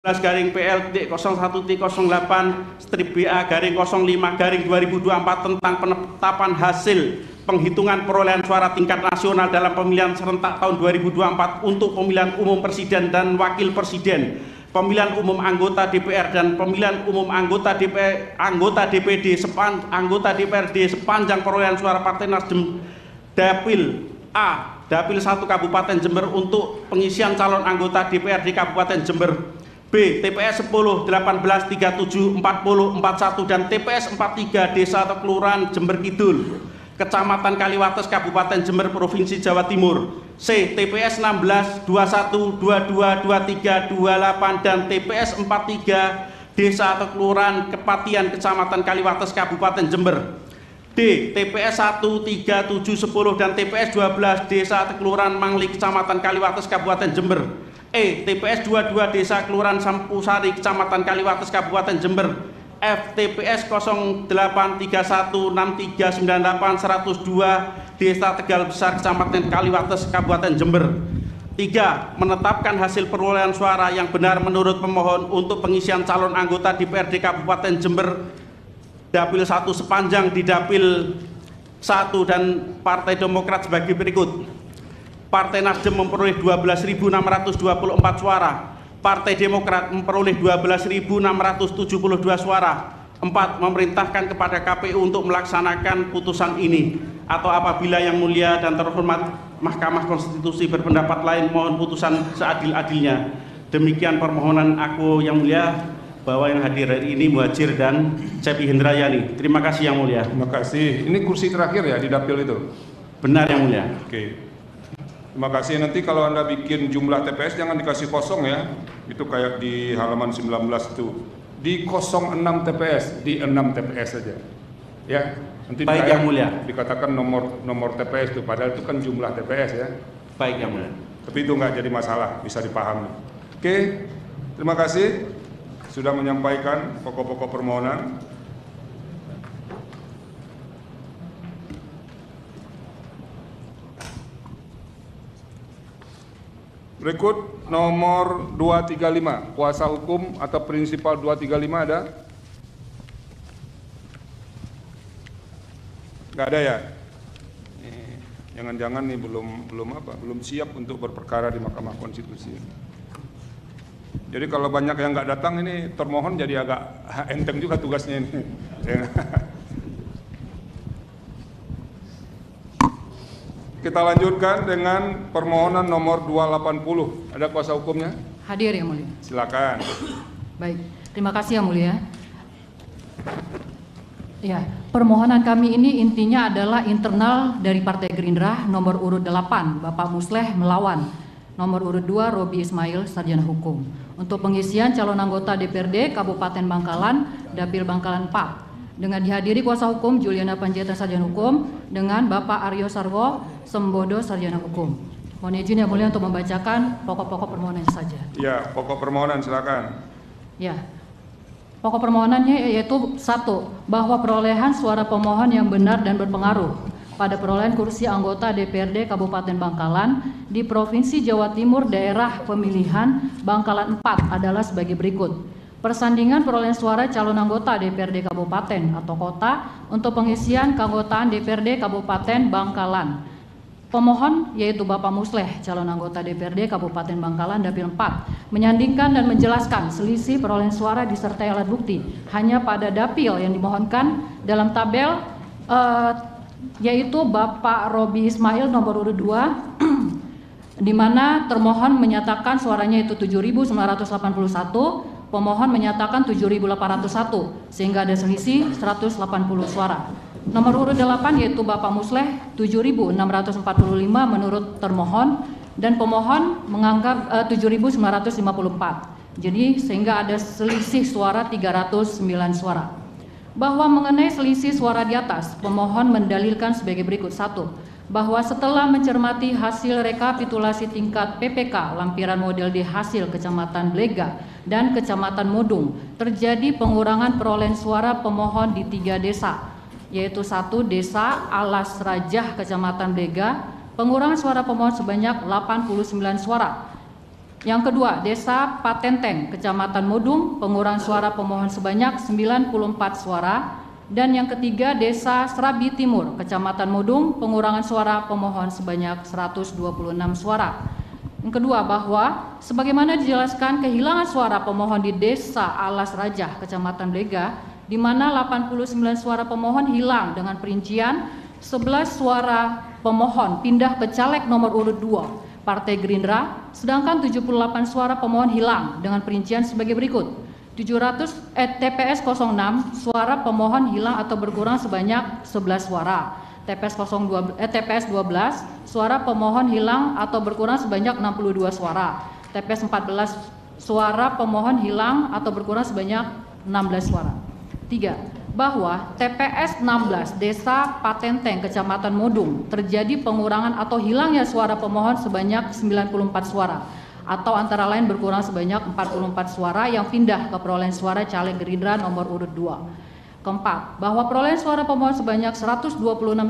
PL-01-08/BA-05/2024 tentang penetapan hasil penghitungan perolehan suara tingkat nasional dalam pemilihan serentak tahun 2024 untuk pemilihan umum presiden dan wakil presiden, pemilihan umum anggota DPR dan pemilian umum anggota DPD anggota DPRD sepanjang perolehan suara Partai Nasdem Dapil A, Dapil 1 Kabupaten Jember untuk pengisian calon anggota DPRD Kabupaten Jember. B. TPS 10, 18, 37, 40, 41 dan TPS 43 Desa atau Kelurahan Jember Kidul, Kecamatan Kaliwates, Kabupaten Jember, Provinsi Jawa Timur. C. TPS 16, 21, 22, 23, 28 dan TPS 43 Desa atau Kelurahan Kepatian, Kecamatan Kaliwates, Kabupaten Jember. D. TPS 1, 3, 7, 10 dan TPS 12 Desa atau Kelurahan Mangli, Kecamatan Kaliwates, Kabupaten Jember. E. TPS 22 Desa Kelurahan Sampusari, Kecamatan Kaliwates, Kabupaten Jember. F. TPS 083163980102 Desa Tegal Besar, Kecamatan Kaliwates, Kabupaten Jember. 3. Menetapkan hasil perolehan suara yang benar menurut pemohon untuk pengisian calon anggota DPRD Kabupaten Jember Dapil 1 sepanjang di Dapil 1 dan Partai Demokrat sebagai berikut. Partai Nasdem memperoleh 12.624 suara, Partai Demokrat memperoleh 12.672 suara. 4. Memerintahkan kepada KPU untuk melaksanakan putusan ini, atau apabila Yang Mulia dan Terhormat Mahkamah Konstitusi berpendapat lain, mohon putusan seadil-adilnya. Demikian permohonan aku, Yang Mulia, bahwa yang hadir hari ini Muhajir dan Cepi Hendrayani. Terima kasih Yang Mulia. Terima kasih. Ini kursi terakhir ya di dapil itu? Benar Yang Mulia. Oke. Terima kasih. Nanti kalau Anda bikin jumlah TPS jangan dikasih kosong ya. Itu kayak di halaman 19 itu. Di 06 TPS, di 6 TPS saja. Ya. Nanti baik Yang Mulia. Dikatakan nomor TPS itu, padahal itu kan jumlah TPS ya. Baik Yang Mulia. Tapi itu nggak jadi masalah, bisa dipahami. Oke. Terima kasih sudah menyampaikan pokok-pokok permohonan. Berikut nomor 235, kuasa hukum atau prinsipal 235 ada? Nggak ada ya? Jangan-jangan nih belum siap untuk berperkara di Mahkamah Konstitusi. Jadi kalau banyak yang nggak datang ini termohon jadi agak enteng juga tugasnya ini. Kita lanjutkan dengan permohonan nomor 280. Ada kuasa hukumnya? Hadir Yang Mulia. Silakan. Baik, terima kasih Yang Mulia. Ya, permohonan kami ini intinya adalah internal dari Partai Gerindra, nomor urut 8, Bapak Musleh melawan. Nomor urut 2, Robi Ismail, Sarjana Hukum. Untuk pengisian calon anggota DPRD Kabupaten Bangkalan, Dapil Bangkalan 4. Dengan dihadiri kuasa hukum Juliana Panjaitan, Sarjana Hukum, dengan Bapak Aryo Sarwo Sembodo, Sarjana Hukum. Mohon izin Yang Mulia untuk membacakan pokok-pokok permohonan saja. Ya, pokok permohonan silakan. Ya, pokok permohonannya yaitu 1. Bahwa perolehan suara pemohon yang benar dan berpengaruh pada perolehan kursi anggota DPRD Kabupaten Bangkalan di Provinsi Jawa Timur daerah pemilihan Bangkalan 4 adalah sebagai berikut. Persandingan perolehan suara calon anggota DPRD Kabupaten atau Kota untuk pengisian keanggotaan DPRD Kabupaten Bangkalan. Pemohon yaitu Bapak Musleh, calon anggota DPRD Kabupaten Bangkalan Dapil 4, menyandingkan dan menjelaskan selisih perolehan suara disertai alat bukti hanya pada dapil yang dimohonkan dalam tabel yaitu Bapak Robi Ismail nomor urut 2 di mana termohon menyatakan suaranya itu 7.981, pemohon menyatakan 7.801 sehingga ada selisih 180 suara. Nomor urut 8 yaitu Bapak Musleh 7.645 menurut termohon dan pemohon menganggap 7.954. Jadi sehingga ada selisih suara 309 suara. Bahwa mengenai selisih suara di atas, pemohon mendalilkan sebagai berikut. 1. Bahwa setelah mencermati hasil rekapitulasi tingkat PPK lampiran model D hasil Kecamatan Blega dan Kecamatan Modung, terjadi pengurangan perolehan suara pemohon di 3 desa, yaitu 1 Desa Alas Rajah Kecamatan Blega, pengurangan suara pemohon sebanyak 89 suara. Yang kedua, Desa Patenteng, Kecamatan Modung, pengurangan suara pemohon sebanyak 94 suara. Dan yang ketiga, Desa Serabi Timur, Kecamatan Modung, pengurangan suara pemohon sebanyak 126 suara. Yang kedua, bahwa sebagaimana dijelaskan kehilangan suara pemohon di Desa Alas Rajah, Kecamatan Blega, di mana 89 suara pemohon hilang dengan perincian 11 suara pemohon pindah ke caleg nomor urut 2 Partai Gerindra, sedangkan 78 suara pemohon hilang dengan perincian sebagai berikut. TPS 06 suara pemohon hilang atau berkurang sebanyak 11 suara. TPS 12 suara pemohon hilang atau berkurang sebanyak 62 suara. TPS 14 suara pemohon hilang atau berkurang sebanyak 16 suara. 3. Bahwa TPS 16 Desa Patenteng, Kecamatan Modung, terjadi pengurangan atau hilangnya suara pemohon sebanyak 94 suara, atau antara lain berkurang sebanyak 44 suara yang pindah ke perolehan suara caleg Gerindra nomor urut 2. Keempat, bahwa perolehan suara pemohon sebanyak 126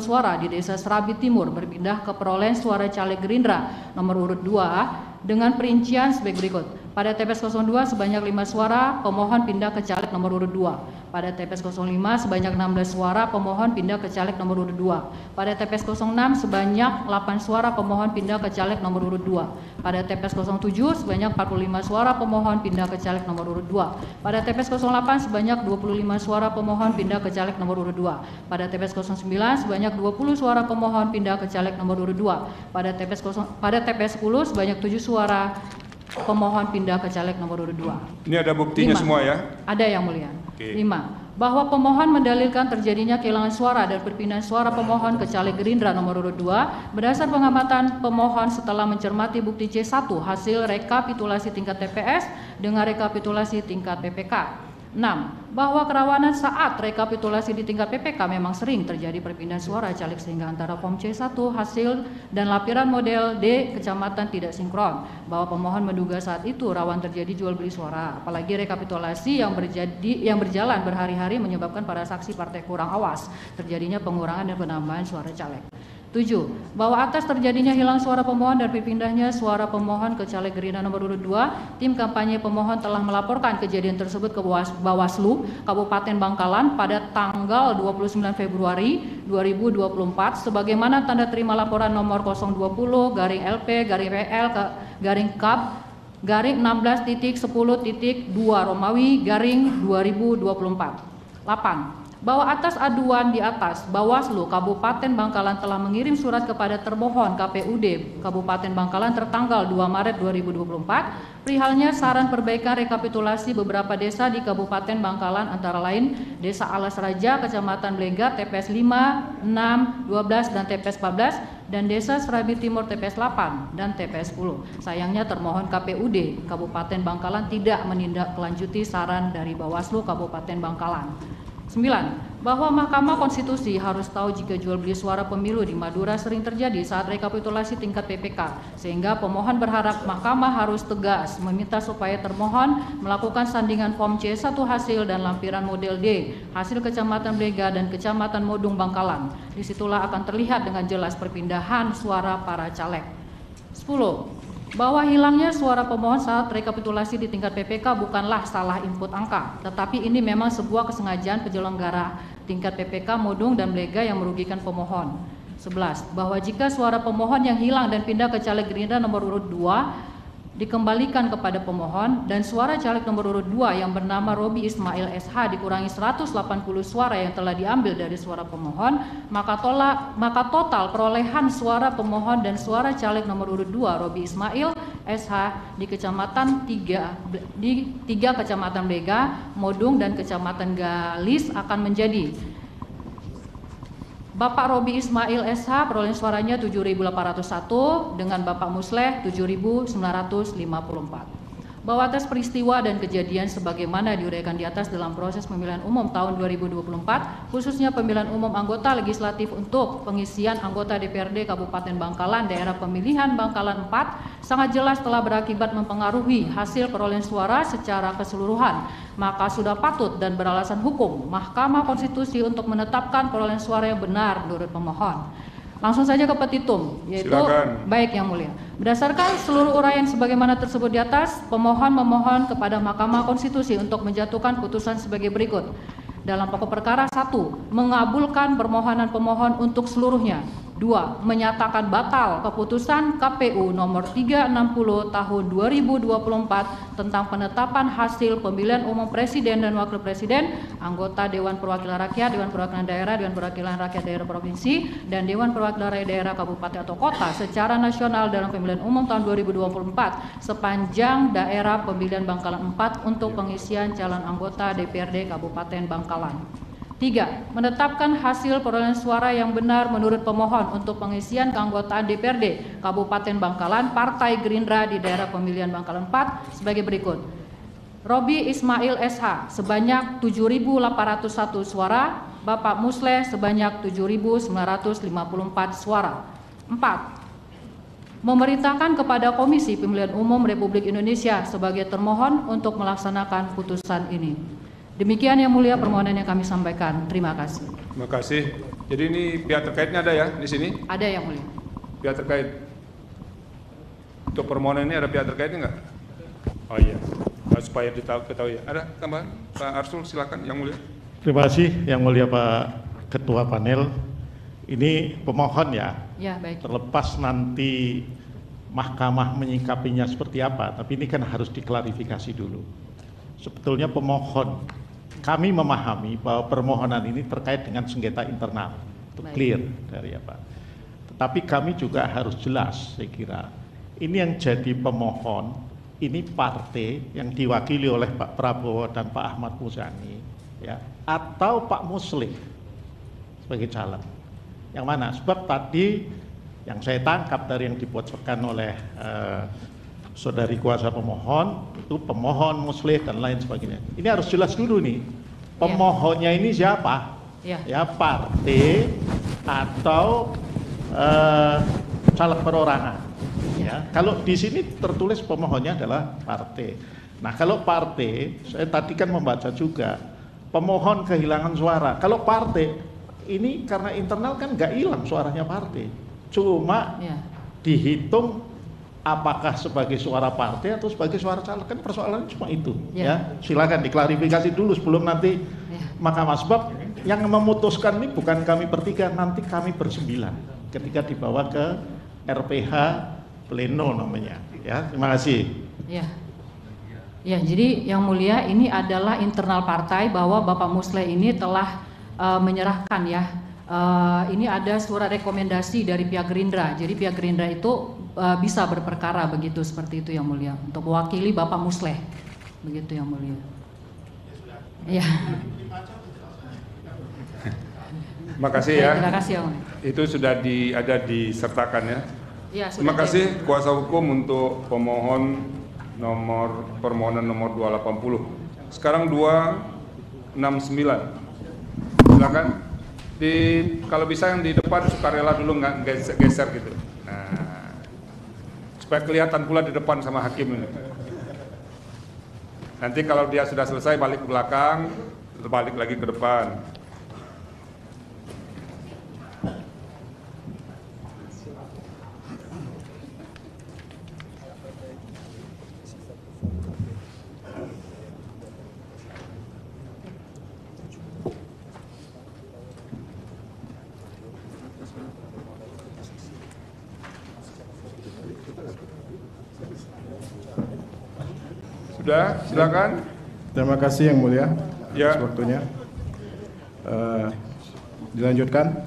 suara di Desa Serabi Timur berpindah ke perolehan suara caleg Gerindra nomor urut 2 dengan perincian sebagai berikut. Pada TPS 02 sebanyak 5 suara pemohon pindah ke caleg nomor urut 2. Pada TPS 05 sebanyak 16 suara pemohon pindah ke caleg nomor urut 2. Pada TPS 06 sebanyak 8 suara pemohon pindah ke caleg nomor urut 2. Pada TPS 07 sebanyak 45 suara pemohon pindah ke caleg nomor urut 2. Pada TPS 08 sebanyak 25 suara pemohon pindah ke caleg nomor urut 2. Pada TPS 09 sebanyak 20 suara pemohon pindah ke caleg nomor urut 2. Pada TPS 10 sebanyak 7 suara pemohon pindah ke caleg nomor urut 2. Ini ada buktinya 5. semua ya? Ada yang mulia. Oke. 5. Bahwa pemohon mendalilkan terjadinya kehilangan suara dan perpindahan suara pemohon ke caleg Gerindra nomor urut 2 berdasar pengamatan pemohon setelah mencermati bukti C1 hasil rekapitulasi tingkat TPS dengan rekapitulasi tingkat PPK. 6. Bahwa kerawanan saat rekapitulasi di tingkat PPK memang sering terjadi perpindahan suara caleg sehingga antara form C1 hasil dan lampiran model D kecamatan tidak sinkron. Bahwa pemohon menduga saat itu rawan terjadi jual beli suara. Apalagi rekapitulasi yang berjalan berhari-hari menyebabkan para saksi partai kurang awas terjadinya pengurangan dan penambahan suara caleg. 7. Bahwa atas terjadinya hilang suara pemohon dan berpindahnya suara pemohon ke caleg Gerindra nomor urut 2, tim kampanye pemohon telah melaporkan kejadian tersebut ke Bawaslu Kabupaten Bangkalan pada tanggal 29 Februari 2024 sebagaimana tanda terima laporan nomor 020-LP-PL-KAP-16.10.2 Romawi 2024. 8. Bahwa atas aduan di atas, Bawaslu Kabupaten Bangkalan telah mengirim surat kepada termohon KPUD Kabupaten Bangkalan tertanggal 2 Maret 2024 perihalnya saran perbaikan rekapitulasi beberapa desa di Kabupaten Bangkalan antara lain Desa Alas Raja, Kecamatan Blega, TPS 5, 6, 12, dan TPS 14 dan Desa Serabi Timur TPS 8 dan TPS 10. Sayangnya termohon KPUD Kabupaten Bangkalan tidak menindaklanjuti saran dari Bawaslu Kabupaten Bangkalan. 9. Bahwa Mahkamah Konstitusi harus tahu jika jual beli suara pemilu di Madura sering terjadi saat rekapitulasi tingkat PPK, sehingga pemohon berharap Mahkamah harus tegas meminta supaya termohon melakukan sandingan form C1 hasil dan lampiran model D hasil Kecamatan Blega dan Kecamatan Modung Bangkalan. Disitulah akan terlihat dengan jelas perpindahan suara para caleg. 10. Bahwa hilangnya suara pemohon saat rekapitulasi di tingkat PPK bukanlah salah input angka, tetapi ini memang sebuah kesengajaan penyelenggara tingkat PPK Modung dan Blega yang merugikan pemohon. 11. Bahwa jika suara pemohon yang hilang dan pindah ke caleg Gerindra nomor urut 2 dikembalikan kepada pemohon dan suara caleg nomor urut 2 yang bernama Robi Ismail SH dikurangi 180 suara yang telah diambil dari suara pemohon, maka total perolehan suara pemohon dan suara caleg nomor urut 2 Robi Ismail SH di Kecamatan 3 Kecamatan Blega, Modung dan Kecamatan Galis akan menjadi Bapak Robi Ismail SH perolehan suaranya 7.801 dengan Bapak Musleh 7.954. Bahwa atas peristiwa dan kejadian sebagaimana diuraikan di atas dalam proses pemilihan umum tahun 2024, khususnya pemilihan umum anggota legislatif untuk pengisian anggota DPRD Kabupaten Bangkalan daerah pemilihan Bangkalan 4 sangat jelas telah berakibat mempengaruhi hasil perolehan suara secara keseluruhan, maka sudah patut dan beralasan hukum Mahkamah Konstitusi untuk menetapkan perolehan suara yang benar menurut pemohon. Langsung saja ke petitum, yaitu Silakan. baik Yang Mulia. Berdasarkan seluruh uraian sebagaimana tersebut di atas, pemohon memohon kepada Mahkamah Konstitusi untuk menjatuhkan putusan sebagai berikut. Dalam pokok perkara 1, mengabulkan permohonan pemohon untuk seluruhnya. 2, menyatakan batal keputusan KPU nomor 360 tahun 2024 tentang penetapan hasil pemilihan umum presiden dan wakil presiden, anggota Dewan Perwakilan Rakyat, Dewan Perwakilan Daerah, Dewan Perwakilan Rakyat Daerah Provinsi, dan Dewan Perwakilan Rakyat Daerah Kabupaten atau Kota secara nasional dalam pemilihan umum tahun 2024 sepanjang daerah pemilihan Bangkalan 4 untuk pengisian calon anggota DPRD Kabupaten Bangkalan. 3. Menetapkan hasil perolehan suara yang benar menurut pemohon untuk pengisian keanggotaan DPRD Kabupaten Bangkalan Partai Gerindra di daerah pemilihan Bangkalan 4 sebagai berikut. Robi Ismail SH sebanyak 7.801 suara, Bapak Musleh sebanyak 7.954 suara. 4. Memerintahkan kepada Komisi Pemilihan Umum Republik Indonesia sebagai termohon untuk melaksanakan putusan ini. Demikian Yang Mulia permohonan yang kami sampaikan. Terima kasih. Terima kasih. Jadi ini pihak terkaitnya ada ya di sini? Ada Yang Mulia. Pihak terkait. Untuk permohonan ini ada pihak terkaitnya nggak? Oh iya. Nah, supaya diketahui. Ada tambahan? Pak Arsul silakan Yang Mulia. Terima kasih Yang Mulia Pak Ketua Panel. Ini pemohon ya. Ya, baik. Terlepas nanti mahkamah menyikapinya seperti apa, tapi ini kan harus diklarifikasi dulu. Sebetulnya pemohon, kami memahami bahwa permohonan ini terkait dengan sengketa internal, itu clear dari apa. Tetapi kami juga harus jelas, saya kira, ini yang jadi pemohon, ini partai yang diwakili oleh Pak Prabowo dan Pak Ahmad Muzani, ya, atau Pak Muslih sebagai calon. Yang mana? Sebab tadi yang saya tangkap dari yang dibacakan oleh saudari kuasa pemohon, itu pemohon, Muslih dan lain sebagainya. Ini harus jelas dulu nih, pemohonnya ini siapa? Ya, partai atau caleg perorangan. Ya, kalau di sini tertulis pemohonnya adalah partai. Nah, kalau partai, saya tadi kan membaca juga, pemohon kehilangan suara. Kalau partai, ini karena internal kan nggak hilang suaranya partai, cuma dihitung apakah sebagai suara partai atau sebagai suara caleg, kan persoalannya cuma itu. Ya, silakan diklarifikasi dulu sebelum nanti Mahkamah. Sebab yang memutuskan ini bukan kami bertiga, nanti kami bersembilan ketika dibawa ke RPH Pleno namanya. Ya, terima kasih. Ya. Ya, jadi Yang Mulia ini adalah internal partai bahwa Bapak Musleh ini telah menyerahkan ya. Ini ada surat rekomendasi dari pihak Gerindra. Jadi pihak Gerindra itu bisa berperkara begitu, seperti itu Yang Mulia, untuk mewakili Bapak Musleh, begitu Yang Mulia. Ya. Terima kasih ya. Terima kasih Yang Mulia. Itu sudah ada disertakan ya. Ya, terima kasih kuasa hukum untuk pemohon permohonan nomor 280. Sekarang 269. Silakan. Kalau bisa yang di depan sukarela dulu, nggak geser gitu. Nah, supaya kelihatan pula di depan sama hakim ini. Nanti kalau dia sudah selesai balik ke belakang, balik lagi ke depan. Sudah, silakan. Terima kasih Yang Mulia ya. atas waktunya. Dilanjutkan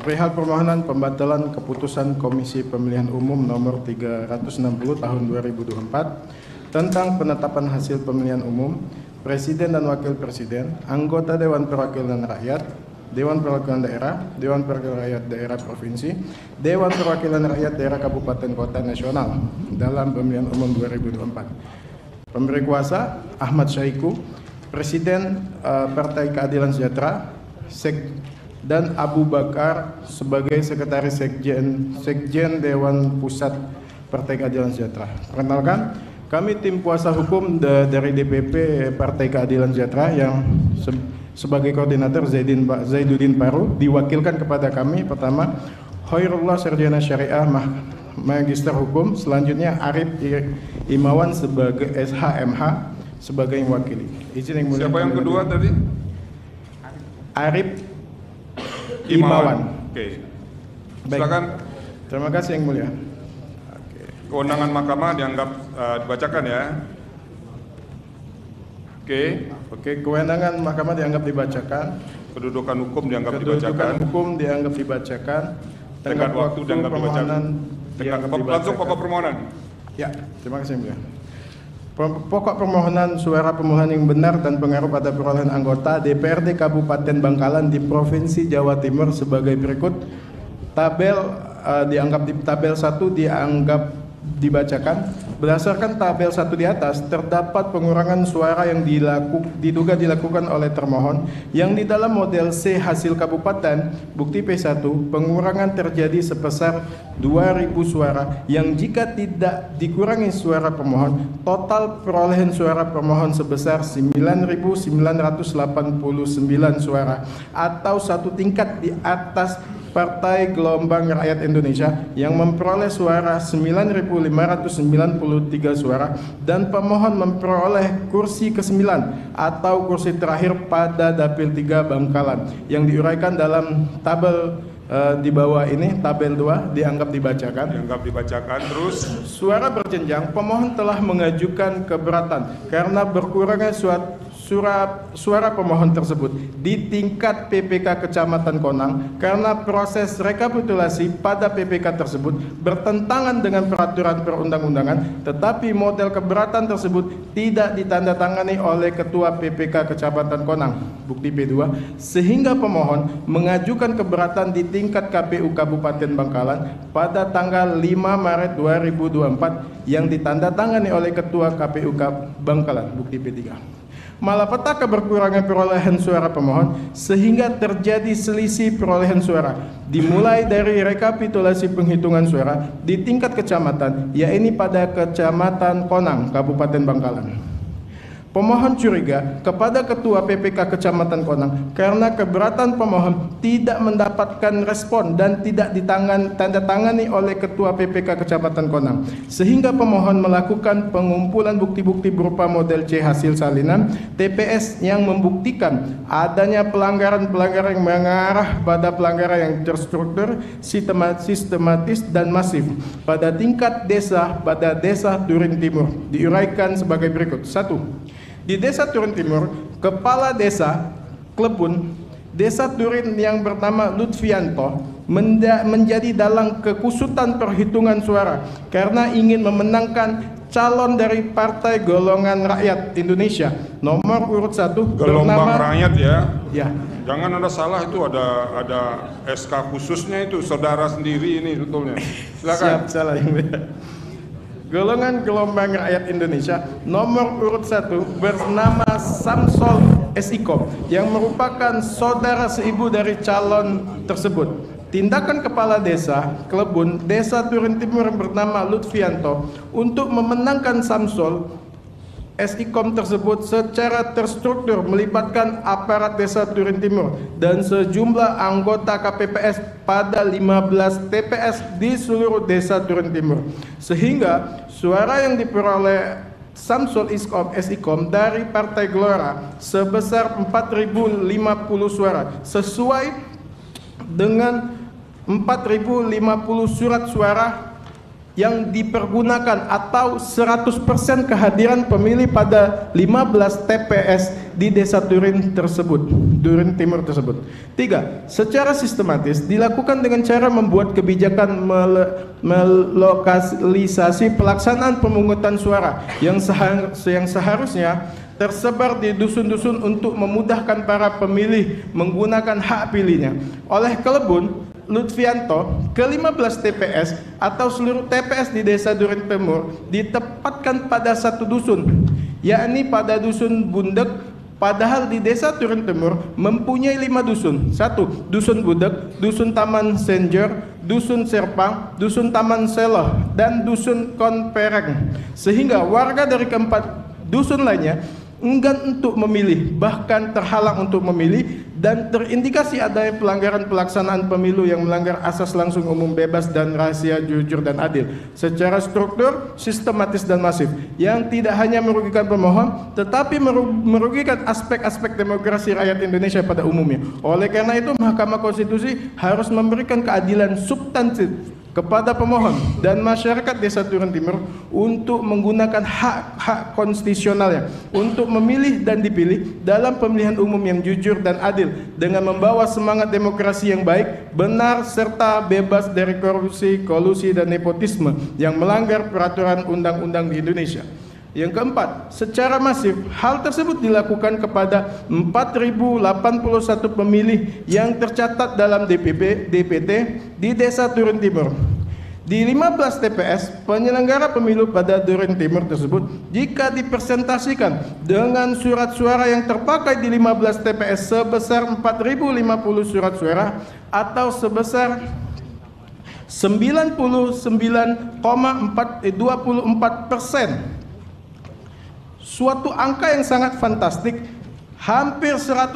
perihal permohonan pembatalan keputusan Komisi Pemilihan Umum nomor 360 tahun 2024 tentang penetapan hasil pemilihan umum Presiden dan Wakil Presiden, anggota Dewan Perwakilan Rakyat, Dewan Perwakilan Daerah, Dewan Perwakilan Rakyat Daerah Provinsi, Dewan Perwakilan Rakyat Daerah Kabupaten Kota Nasional dalam pemilihan umum 2024. Pemberi kuasa Ahmad Syaiqo, Presiden Partai Keadilan Sejahtera, dan Abu Bakar sebagai Sekretaris Sekjen Dewan Pusat Partai Keadilan Sejahtera. Perkenalkan, kami tim kuasa hukum dari DPP Partai Keadilan Sejahtera yang Sebagai koordinator Zaiduddin Paru, diwakilkan kepada kami pertama Hoirullah Sarjana Syariah Magister Hukum, selanjutnya Arif Imawan sebagai SHMH sebagai mewakili. Izin yang mulia. Siapa yang kedua tadi? Arif Imawan. Oke. Baik. Silakan. Terima kasih yang mulia. Kewenangan mahkamah dianggap dibacakan ya. Oke. Kewenangan mahkamah dianggap dibacakan. Kedudukan hukum dianggap Kedudukan dibacakan. hukum dianggap dibacakan. Tenggat waktu dianggap dibacakan. Langsung pokok permohonan. Ya, terima kasih yang mulia. Pokok permohonan suara pemohon yang benar dan pengaruh pada perolehan anggota DPRD Kabupaten Bangkalan di Provinsi Jawa Timur sebagai berikut. Tabel 1 dianggap dibacakan. Berdasarkan tabel 1 di atas, terdapat pengurangan suara yang diduga dilakukan oleh termohon yang di dalam model C hasil kabupaten bukti P1 pengurangan terjadi sebesar 2.000 suara yang jika tidak dikurangi suara pemohon, total perolehan suara pemohon sebesar 9.989 suara atau satu tingkat di atas Partai Gelombang Rakyat Indonesia yang memperoleh suara 9.593 suara dan pemohon memperoleh kursi ke-9 atau kursi terakhir pada Dapil 3 Bangkalan yang diuraikan dalam tabel di bawah ini, tabel 2 dianggap dibacakan. Dianggap dibacakan. Terus suara berjenjang, pemohon telah mengajukan keberatan karena berkurangnya suara pemohon tersebut di tingkat PPK Kecamatan Konang karena proses rekapitulasi pada PPK tersebut bertentangan dengan peraturan perundang-undangan, tetapi model keberatan tersebut tidak ditandatangani oleh Ketua PPK Kecamatan Konang, bukti P2, sehingga pemohon mengajukan keberatan di tingkat KPU Kabupaten Bangkalan pada tanggal 5 Maret 2024 yang ditandatangani oleh Ketua KPU Bangkalan, bukti P3. Malapetaka berkurangnya perolehan suara pemohon sehingga terjadi selisih perolehan suara dimulai dari rekapitulasi penghitungan suara di tingkat kecamatan, yaitu pada Kecamatan Konang, Kabupaten Bangkalan. Pemohon curiga kepada Ketua PPK Kecamatan Konang karena keberatan pemohon tidak mendapatkan respon dan tidak ditandatangani oleh Ketua PPK Kecamatan Konang, sehingga pemohon melakukan pengumpulan bukti-bukti berupa model C hasil salinan TPS yang membuktikan adanya pelanggaran-pelanggaran yang mengarah pada pelanggaran yang terstruktur, sistematis dan masif pada tingkat desa pada Desa Turin Timur diuraikan sebagai berikut. 1. Di Desa Turin Timur, Kepala Desa Klebun Desa Turin yang bernama Lutfianto menjadi dalang kekusutan perhitungan suara karena ingin memenangkan calon dari Partai Golongan Rakyat Indonesia nomor urut 1 Gelombang Rakyat ya. Ya. Jangan ada salah, itu ada SK khususnya, itu saudara sendiri ini sebetulnya. Silakan. Siap, salah yang beda. Golongan Gelombang Rakyat Indonesia nomor urut 1 bernama Samsol SIKOM yang merupakan saudara seibu dari calon tersebut. Tindakan Kepala Desa Klebun Desa Turin Timur bernama Lutfianto untuk memenangkan Samsol SIKOM tersebut secara terstruktur melibatkan aparat Desa Turin Timur dan sejumlah anggota KPPS pada 15 TPS di seluruh Desa Turin Timur, sehingga suara yang diperoleh Samsul SIKOM dari Partai Gelora sebesar 4.050 suara sesuai dengan 4.050 surat suara yang dipergunakan atau 100% kehadiran pemilih pada 15 TPS di Desa Turin tersebut, Turin Timur tersebut. 3. Secara sistematis dilakukan dengan cara membuat kebijakan melokalisasi pelaksanaan pemungutan suara yang seharusnya tersebar di dusun-dusun untuk memudahkan para pemilih menggunakan hak pilihnya. Oleh Klebun Lutfianto, ke-15 TPS atau seluruh TPS di Desa Turin Timur ditempatkan pada satu dusun, yakni pada Dusun Bundek, padahal di Desa Turin Timur mempunyai 5 dusun. 1. Dusun Bundek, Dusun Taman Senjor, Dusun Serpang, Dusun Taman Seloh, dan Dusun Konpereng, sehingga warga dari keempat dusun lainnya enggan untuk memilih, bahkan terhalang untuk memilih, dan terindikasi adanya pelanggaran pelaksanaan pemilu yang melanggar asas langsung umum bebas dan rahasia, jujur dan adil secara struktur, sistematis dan masif, yang tidak hanya merugikan pemohon tetapi merugikan aspek-aspek demokrasi rakyat Indonesia pada umumnya. Oleh karena itu, Mahkamah Konstitusi harus memberikan keadilan substantif kepada pemohon dan masyarakat Desa Duren Timur untuk menggunakan hak-hak konstitusionalnya untuk memilih dan dipilih dalam pemilihan umum yang jujur dan adil dengan membawa semangat demokrasi yang baik, benar, serta bebas dari korupsi, kolusi, dan nepotisme yang melanggar peraturan undang-undang di Indonesia. Yang keempat, secara masif hal tersebut dilakukan kepada 4.081 pemilih yang tercatat dalam DPT di Desa Duren Timur. Di 15 TPS penyelenggara pemilu pada Duren Timur tersebut, jika dipresentasikan dengan surat suara yang terpakai di 15 TPS sebesar 4.050 surat suara atau sebesar 99,24%, suatu angka yang sangat fantastik, hampir 100%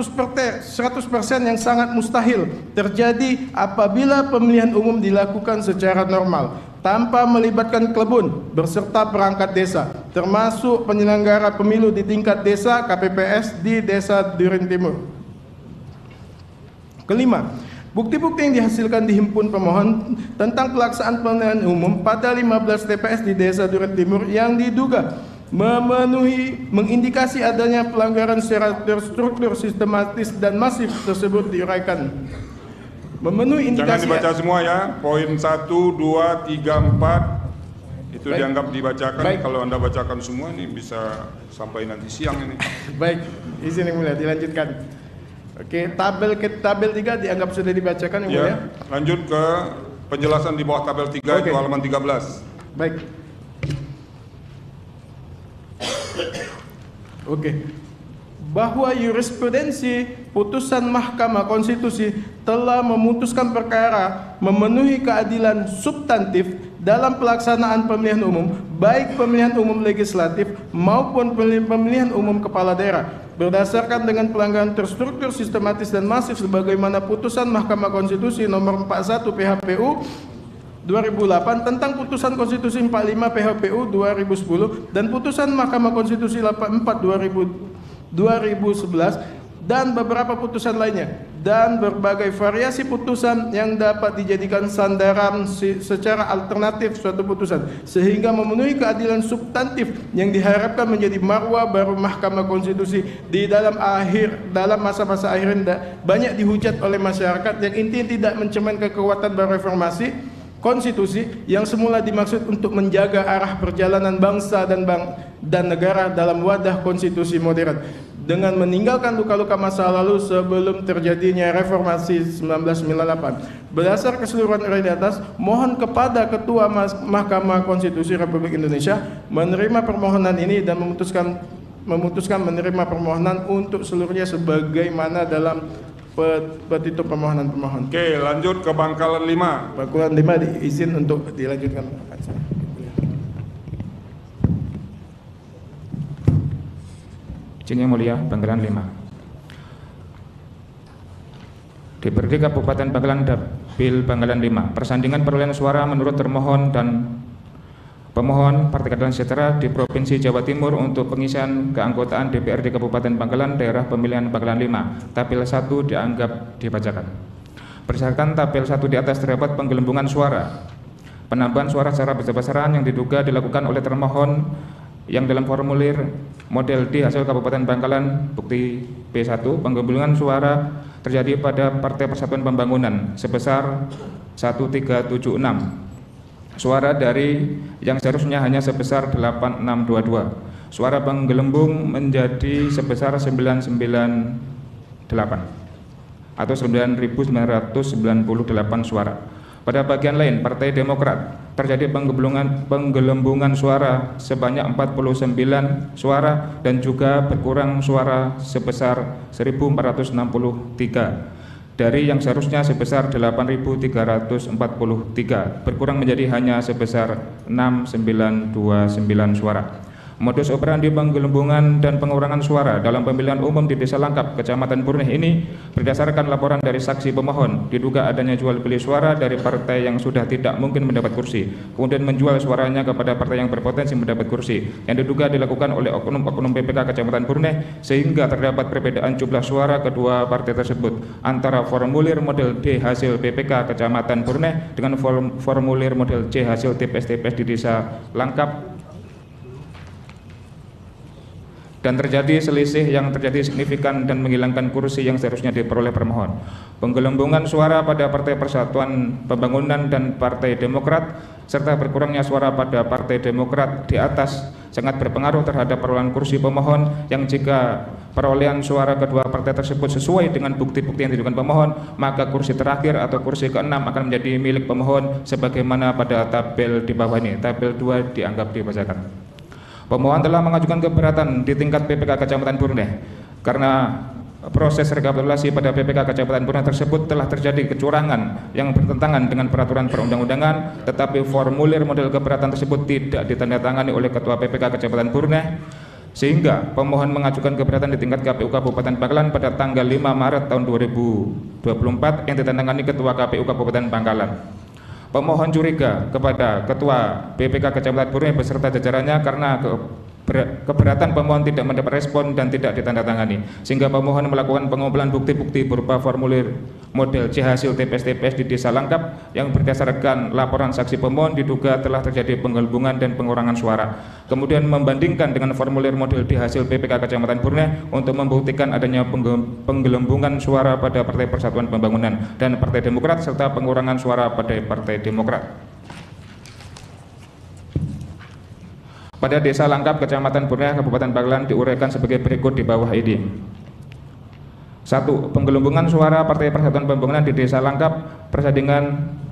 yang sangat mustahil terjadi apabila pemilihan umum dilakukan secara normal tanpa melibatkan klebun berserta perangkat desa, termasuk penyelenggara pemilu di tingkat desa KPPS di Desa Duren Timur. Kelima, bukti-bukti yang dihasilkan di himpun pemohon tentang pelaksanaan pemilihan umum pada 15 TPS di Desa Duren Timur yang diduga mengindikasi adanya pelanggaran secara terstruktur, sistematis dan masif tersebut diuraikan. Memenuhi indikasi. Jangan dibaca semua ya. Poin 1, 2, 3, 4 itu dianggap dibacakan. Baik. Kalau Anda bacakan semua ini bisa sampai nanti siang ini. Baik, izin yang mulia dilanjutkan. Oke, tabel 3 dianggap sudah dibacakan yang mulia. Ya, lanjut ke penjelasan di bawah tabel 3 itu halaman 13. Baik. Oke. Bahwa jurisprudensi putusan Mahkamah Konstitusi telah memutuskan perkara memenuhi keadilan substantif dalam pelaksanaan pemilihan umum, baik pemilihan umum legislatif maupun pemilihan umum kepala daerah, berdasarkan dengan pelanggaran terstruktur, sistematis dan masif sebagaimana putusan Mahkamah Konstitusi nomor 41 PHPU 2008 tentang putusan konstitusi 45 PHPU 2010 dan putusan Mahkamah Konstitusi 84 2011 dan beberapa putusan lainnya, dan berbagai variasi putusan yang dapat dijadikan sandaran secara alternatif suatu putusan sehingga memenuhi keadilan substantif yang diharapkan menjadi marwah baru Mahkamah Konstitusi di dalam masa-masa akhir banyak dihujat oleh masyarakat yang intinya tidak mencerminkan kekuatan baru reformasi konstitusi yang semula dimaksud untuk menjaga arah perjalanan bangsa dan negara dalam wadah konstitusi modern dengan meninggalkan luka-luka masa lalu sebelum terjadinya reformasi 1998. Berdasar keseluruhan uraian di atas, mohon kepada Ketua Mahkamah Konstitusi Republik Indonesia menerima permohonan ini dan memutuskan menerima permohonan untuk seluruhnya sebagaimana dalam petitum permohonan pemohon. Oke, lanjut ke Bangkalan 5. Bangkalan 5 diizin untuk dilanjutkan. Izin yang mulia, Bangkalan 5. DPRD Kabupaten Bangkalan Dapil Bangkalan 5. Persandingan perolehan suara menurut termohon dan pemohon Partai Keadilan Sejahtera di Provinsi Jawa Timur untuk pengisian keanggotaan DPRD Kabupaten Bangkalan daerah pemilihan Bangkalan 5. Tabel 1 dianggap dibacakan. Berdasarkan tabel 1 di atas terdapat penggelembungan suara. Penambahan suara secara besar-besaran yang diduga dilakukan oleh termohon yang dalam formulir model D hasil Kabupaten Bangkalan bukti B1, penggelembungan suara terjadi pada Partai Persatuan Pembangunan sebesar 1376. Suara dari yang seharusnya hanya sebesar 8622. Suara penggelembung menjadi sebesar 998 atau 9.998 suara. Pada bagian lain, Partai Demokrat terjadi penggelembungan suara sebanyak 49 suara dan juga berkurang suara sebesar 1.463. Dari yang seharusnya sebesar 8.343 berkurang menjadi hanya sebesar 6.929 suara. Modus operandi penggelembungan dan pengurangan suara dalam pemilihan umum di Desa Langkap, Kecamatan Burneh ini berdasarkan laporan dari saksi pemohon, diduga adanya jual beli suara dari partai yang sudah tidak mungkin mendapat kursi, kemudian menjual suaranya kepada partai yang berpotensi mendapat kursi, yang diduga dilakukan oleh oknum-oknum PPK Kecamatan Burneh, sehingga terdapat perbedaan jumlah suara kedua partai tersebut antara formulir model D hasil PPK Kecamatan Burneh dengan formulir model C hasil TPS-TPS di Desa Langkap, dan terjadi selisih yang terjadi signifikan dan menghilangkan kursi yang seharusnya diperoleh permohon. Penggelembungan suara pada Partai Persatuan Pembangunan dan Partai Demokrat serta berkurangnya suara pada Partai Demokrat di atas sangat berpengaruh terhadap perolehan kursi pemohon, yang jika perolehan suara kedua partai tersebut sesuai dengan bukti-bukti yang diajukan pemohon, maka kursi terakhir atau kursi ke-6 akan menjadi milik pemohon sebagaimana pada tabel di bawah ini. Tabel 2 dianggap dibacakan. Pemohon telah mengajukan keberatan di tingkat PPK Kecamatan Burneh karena proses rekapitulasi pada PPK Kecamatan Burneh tersebut telah terjadi kecurangan yang bertentangan dengan peraturan perundang-undangan, tetapi formulir model keberatan tersebut tidak ditandatangani oleh Ketua PPK Kecamatan Burneh, sehingga pemohon mengajukan keberatan di tingkat KPU Kabupaten Bangkalan pada tanggal 5 Maret tahun 2024 yang ditandatangani Ketua KPU Kabupaten Bangkalan. Pemohon curiga kepada Ketua PPK Kecamatan Burneh beserta jajarannya karena keberatan pemohon tidak mendapat respon dan tidak ditandatangani, sehingga pemohon melakukan pengumpulan bukti-bukti berupa formulir model C hasil TPS-TPS di Desa Langkap yang berdasarkan laporan saksi pemohon diduga telah terjadi penggelembungan dan pengurangan suara, kemudian membandingkan dengan formulir model D hasil PPK Kecamatan Burneh untuk membuktikan adanya penggelembungan suara pada Partai Persatuan Pembangunan dan Partai Demokrat serta pengurangan suara pada Partai Demokrat. Pada Desa Langkap, Kecamatan Burneh, Kabupaten Bangkalan diuraikan sebagai berikut di bawah ini. 1. Penggelembungan suara Partai Persatuan Pembangunan di Desa Langkap, persandingan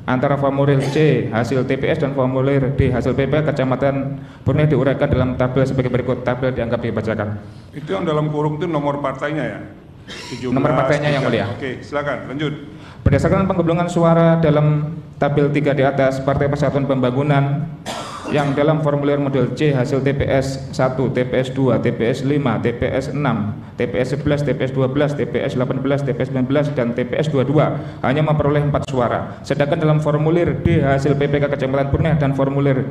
antara formulir C hasil TPS dan formulir D hasil PP Kecamatan Burneh diuraikan dalam tabel sebagai berikut. Tabel dianggap dibacakan. Itu yang dalam kurung itu nomor partainya ya? 17, nomor partainya 3. Yang mulia. Oke, silakan lanjut. Berdasarkan penggelembungan suara dalam tabel 3 di atas, Partai Persatuan Pembangunan yang dalam formulir model C hasil TPS 1, TPS 2, TPS 5, TPS 6, TPS 11, TPS 12, TPS 18, TPS 19, dan TPS 22 hanya memperoleh 4 suara. Sedangkan dalam formulir D hasil PPK Kecamatan Burneh dan formulir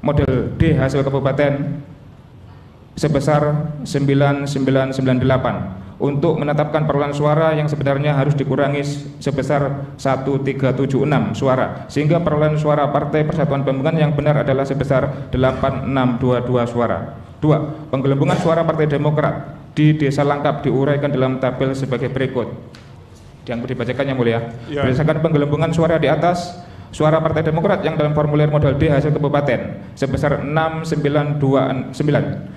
model D hasil Kabupaten sebesar 9998 untuk menetapkan perolehan suara yang sebenarnya harus dikurangi sebesar 1376 suara, sehingga perolehan suara Partai Persatuan Pembangunan yang benar adalah sebesar 8622 suara. 2. Penggelembungan suara Partai Demokrat di Desa Langkap diuraikan dalam tabel sebagai berikut. Yang dibacakan yang mulia. Ya. Berdasarkan penggelembungan suara di atas, suara Partai Demokrat yang dalam formulir model D hasil Kabupaten sebesar 6929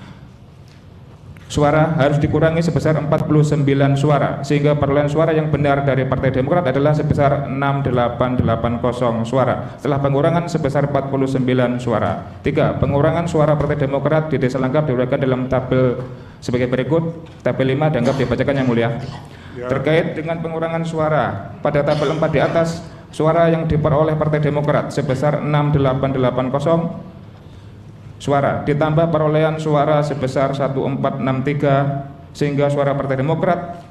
suara harus dikurangi sebesar 49 suara, sehingga perolehan suara yang benar dari Partai Demokrat adalah sebesar 6880 suara setelah pengurangan sebesar 49 suara. 3. Pengurangan suara Partai Demokrat di Desa Langkap diuraikan dalam tabel sebagai berikut. Tabel 5 dianggap dibacakan yang mulia. Ya. Terkait dengan pengurangan suara pada tabel 4 di atas, suara yang diperoleh Partai Demokrat sebesar 6880 suara ditambah perolehan suara sebesar 1463, sehingga suara Partai Demokrat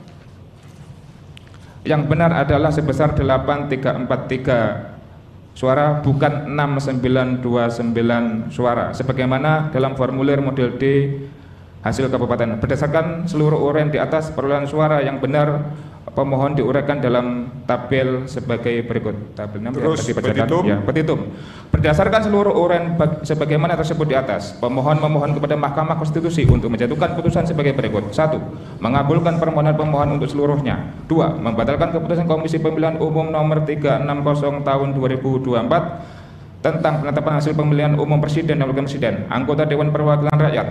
yang benar adalah sebesar 8343 suara, bukan 6929 suara sebagaimana dalam formulir model D hasil Kabupaten. Berdasarkan seluruh uraian di atas, perolehan suara yang benar pemohon diuraikan dalam tabel sebagai berikut. Tabel 6 petitum. Ya, petitum. Berdasarkan seluruh uraian sebagaimana tersebut di atas, pemohon memohon kepada Mahkamah Konstitusi untuk menjatuhkan putusan sebagai berikut. 1. Mengabulkan permohonan pemohon untuk seluruhnya. 2. Membatalkan keputusan Komisi Pemilihan Umum nomor 360 tahun 2024 tentang penetapan hasil pemilihan umum presiden dan wakil presiden, anggota Dewan Perwakilan Rakyat,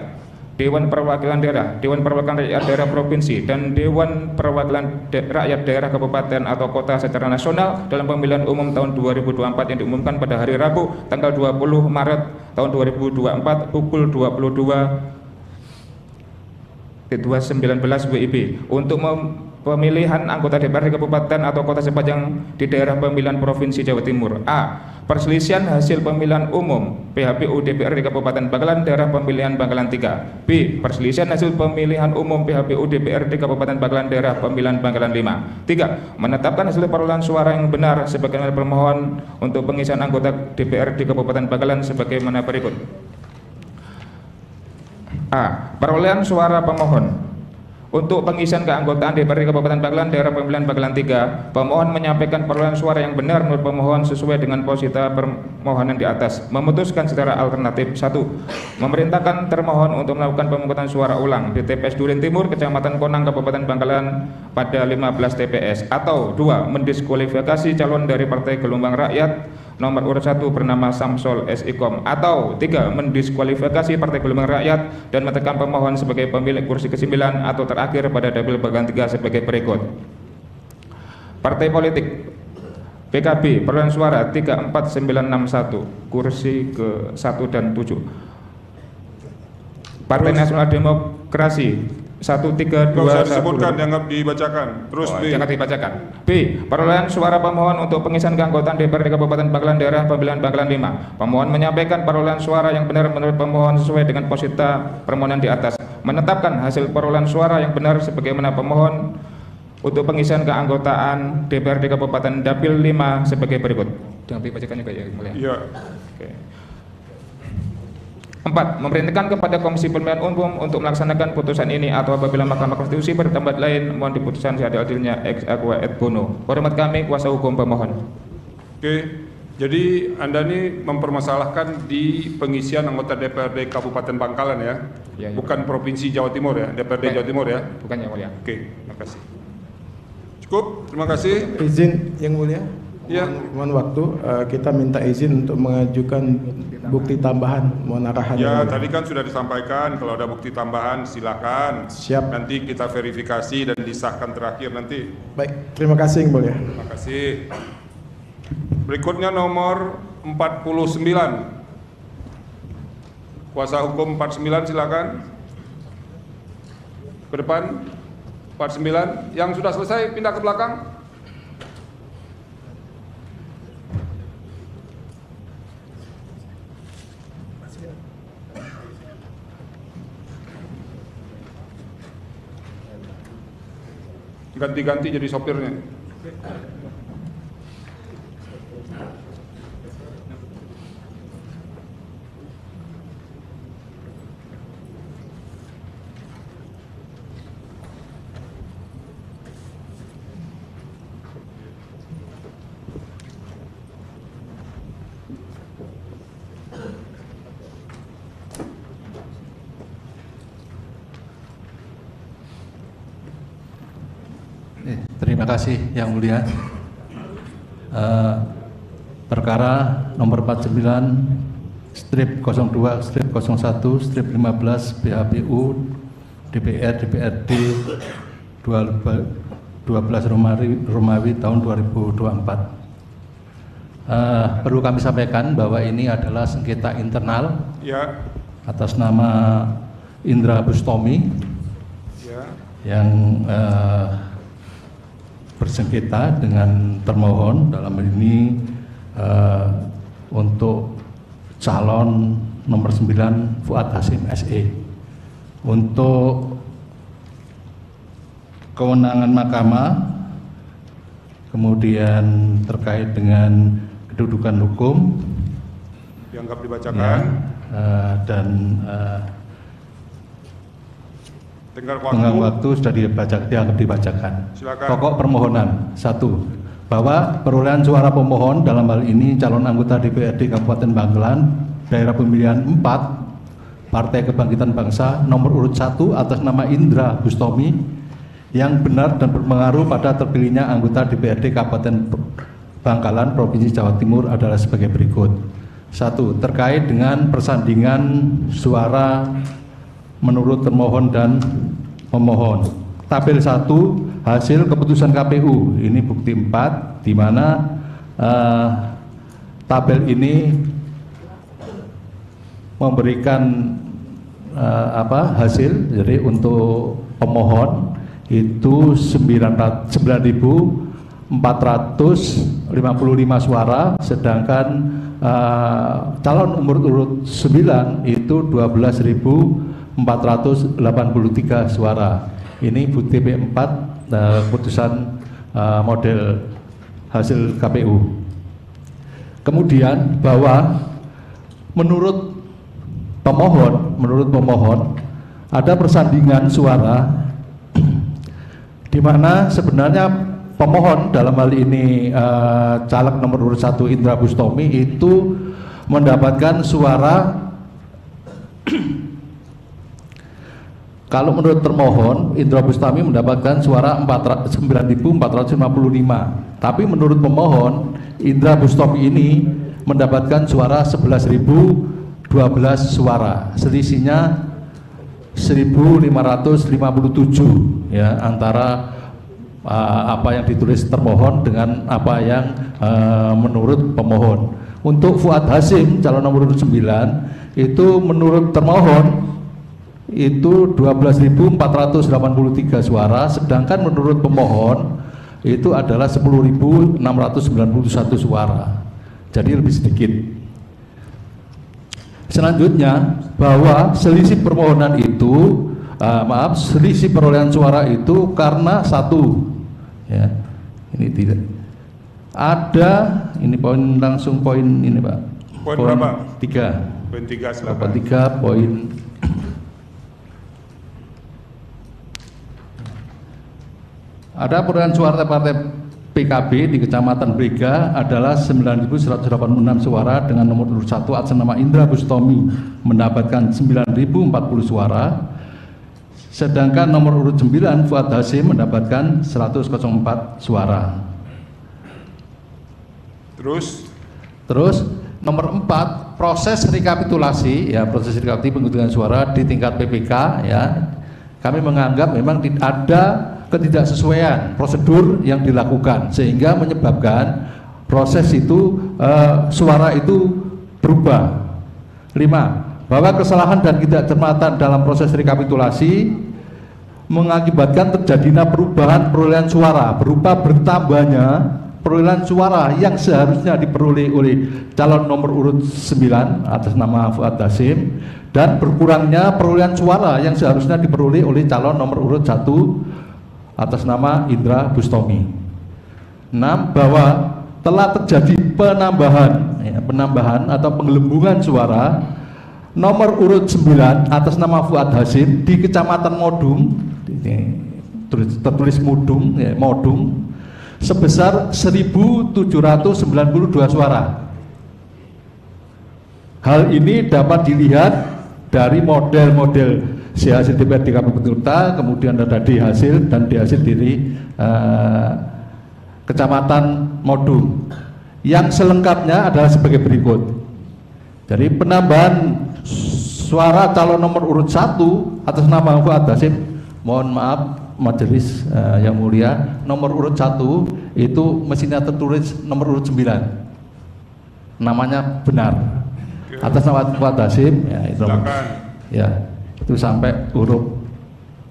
Dewan Perwakilan Daerah, Dewan Perwakilan Rakyat Daerah Provinsi, dan Dewan Perwakilan Rakyat Daerah Kabupaten atau Kota secara nasional dalam pemilihan umum tahun 2024 yang diumumkan pada hari Rabu tanggal 20 Maret tahun 2024 pukul 22.19 WIB untuk pemilihan anggota DPRD Kabupaten atau Kota sepanjang di daerah pemilihan Provinsi Jawa Timur. A. perselisihan hasil pemilihan umum PHPU DPRD Kabupaten Bangkalan daerah pemilihan Bangkalan 3. B. Perselisihan hasil pemilihan umum PHPU DPRD Kabupaten Bangkalan daerah pemilihan Bangkalan 5. 3. Menetapkan hasil perolehan suara yang benar sebagaimana permohon untuk pengisian anggota DPRD Kabupaten Bangkalan sebagaimana berikut. A. Perolehan suara pemohon. Untuk pengisian keanggotaan DPRD Kabupaten Bangkalan daerah pemilihan Bangkalan 3, pemohon menyampaikan perolehan suara yang benar menurut pemohon sesuai dengan posita permohonan di atas. Memutuskan secara alternatif: 1. Memerintahkan termohon untuk melakukan pemungutan suara ulang di TPS Duren Timur, Kecamatan Konang, Kabupaten Bangkalan pada 15 TPS. Atau 2. Mendiskualifikasi calon dari Partai Gelombang Rakyat nomor urut 1 bernama Samsul S. Ikom. Atau 3. Mendiskualifikasi Partai Gelombang Rakyat dan menetapkan pemohon sebagai pemilik kursi ke-9 atau terakhir pada dapil Bangkalan 3 sebagai berikut. Partai politik PKB perolehan suara 34961 kursi ke-1 dan 7. Partai Nasional Demokrasi 1321. Usah disebutkan, dianggap dibacakan. Terus B. Jangan dibacakan. B. Perolehan suara pemohon untuk pengisian keanggotaan DPRD Kabupaten Bangkalan daerah pemilihan Bangkalan 5. Pemohon menyampaikan perolehan suara yang benar menurut pemohon sesuai dengan posita permohonan di atas. Menetapkan hasil perolehan suara yang benar sebagaimana pemohon untuk pengisian keanggotaan DPRD Kabupaten Dapil 5 sebagai berikut. Jangan dibacakan juga ya, Mulia. Iya. Oke. 4. Memerintahkan kepada Komisi Pemilihan Umum untuk melaksanakan putusan ini atau apabila Mahkamah Konstitusi bertempat lain mohon diputuskan seadil-adilnya ex aequo et bono. Hormat kami kuasa hukum pemohon. Oke. Jadi Anda ini mempermasalahkan di pengisian anggota DPRD Kabupaten Bangkalan ya? Ya. Bukan Provinsi Jawa Timur ya, DPRD Jawa Timur ya? Bukan yang mulia. Oke, terima kasih. Cukup, terima kasih. Izin yang mulia. Ya. Mohon waktu, kita minta izin untuk mengajukan bukti tambahan. Mohon arahan. Ya, tadi kan sudah disampaikan kalau ada bukti tambahan silakan. Siap. Nanti kita verifikasi dan disahkan terakhir nanti. Baik, terima kasih yang mulia. Terima kasih. Berikutnya nomor 49. Kuasa hukum 49 silakan. Ke depan. 49. Yang sudah selesai pindah ke belakang. Ganti-ganti jadi sopirnya. Terima kasih yang mulia. Perkara nomor 49/02/01/15 PHPU DPRD 12 Romawi tahun 2024. Perlu kami sampaikan bahwa ini adalah sengketa internal Ya. atas nama Indra Bustomi Ya. yang bersengketa dengan termohon dalam hal ini untuk calon nomor 9 Fuad Hasim SE. Untuk kewenangan mahkamah, kemudian terkait dengan kedudukan hukum, Dianggap dibacakan. dan Tenggang waktu sudah dianggap dibacakan. Silakan. Pokok permohonan 1. Bahwa perolehan suara pemohon dalam hal ini calon anggota DPRD Kabupaten Bangkalan daerah pemilihan 4 Partai Kebangkitan Bangsa nomor urut 1 atas nama Indra Bustomi yang benar dan berpengaruh pada terpilihnya anggota DPRD Kabupaten Bangkalan Provinsi Jawa Timur adalah sebagai berikut. 1. Terkait dengan persandingan suara menurut termohon dan pemohon. Tabel 1 hasil keputusan KPU. Ini bukti 4 di mana tabel ini memberikan hasil. Jadi untuk pemohon itu 9.455 suara, sedangkan calon urut 9 itu 12.483 suara. Ini BUT-TP 4 keputusan model hasil KPU. Kemudian bahwa menurut pemohon ada persandingan suara di mana sebenarnya pemohon dalam hal ini caleg nomor urut 1 Indra Bustomi itu mendapatkan suara kalau menurut termohon Indra Bustomi mendapatkan suara 9.455, tapi menurut pemohon Indra Bustomi ini mendapatkan suara 11.012 suara, selisihnya 1.557 ya antara apa yang ditulis termohon dengan apa yang menurut pemohon. Untuk Fuad Hasim calon nomor 9 itu menurut termohon itu 12.483 suara, sedangkan menurut pemohon itu adalah 10.691 suara, jadi lebih sedikit. Selanjutnya bahwa selisih permohonan itu selisih perolehan suara itu karena satu ya, ini tidak ada, ini poin langsung poin ini Pak, poin berapa? 3. Poin 3 silakan. 3 poin ada perolehan suara partai PKB di Kecamatan Brega adalah 9.186 suara dengan nomor urut 1 atas nama Indra Bustomi mendapatkan 9.040 suara, sedangkan nomor urut 9 Fuad Hasim mendapatkan 104 suara. Terus nomor 4 proses rekapitulasi ya, proses rekapitulasi penghitungan suara di tingkat PPK ya, kami menganggap memang ada ketidaksesuaian prosedur yang dilakukan sehingga menyebabkan proses itu suara itu berubah. 5. Bahwa kesalahan dan ketidakcermatan dalam proses rekapitulasi mengakibatkan terjadinya perubahan perolehan suara berupa bertambahnya perolehan suara yang seharusnya diperoleh oleh calon nomor urut 9 atas nama Fuad Hasim dan berkurangnya perolehan suara yang seharusnya diperoleh oleh calon nomor urut 1 atas nama Indra Bustomi. 6. Bahwa telah terjadi penambahan atau penggelembungan suara nomor urut 9 atas nama Fuad Hasim di Kecamatan Modung, tertulis Mudung ya, Modung, sebesar 1.792 suara. Hal ini dapat dilihat dari model-model hasil DPRD Kabupaten Kota, kemudian ada di hasil dan di hasil dari Kecamatan Modung. Yang selengkapnya adalah sebagai berikut. Jadi penambahan suara calon nomor urut 1 atas nama Fuad Hasim, mohon maaf majelis yang mulia, nomor urut 1 itu mestinya tertulis nomor urut 9, namanya benar atas nama Fuad Hasim ya, itu ya, itu sampai huruf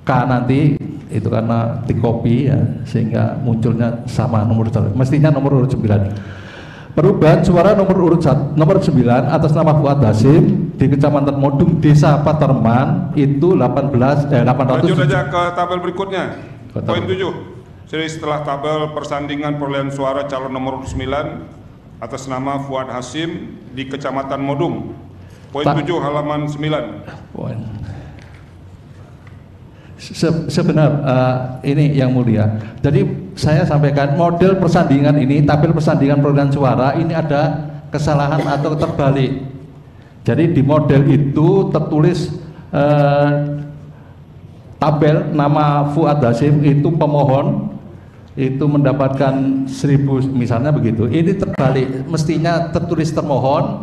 K nanti itu karena di copy ya, sehingga munculnya sama nomor urut 1, mestinya nomor urut 9. Perubahan suara nomor urut 9 atas nama Fuad Hasim di Kecamatan Modung, Desa Paterman itu 800. Lanjut aja ke tabel berikutnya. Poin 7. Jadi setelah tabel persandingan perolehan suara calon nomor urut 9 atas nama Fuad Hasim di Kecamatan Modung. Poin 7 halaman 9. Poin. Sebenar ini yang mulia. Jadi saya sampaikan model persandingan ini, tabel persandingan perolehan suara ini ada kesalahan atau terbalik. Jadi di model itu tertulis tabel nama Fuad Hasim itu pemohon itu mendapatkan 1.000 misalnya begitu. Ini terbalik, mestinya tertulis termohon,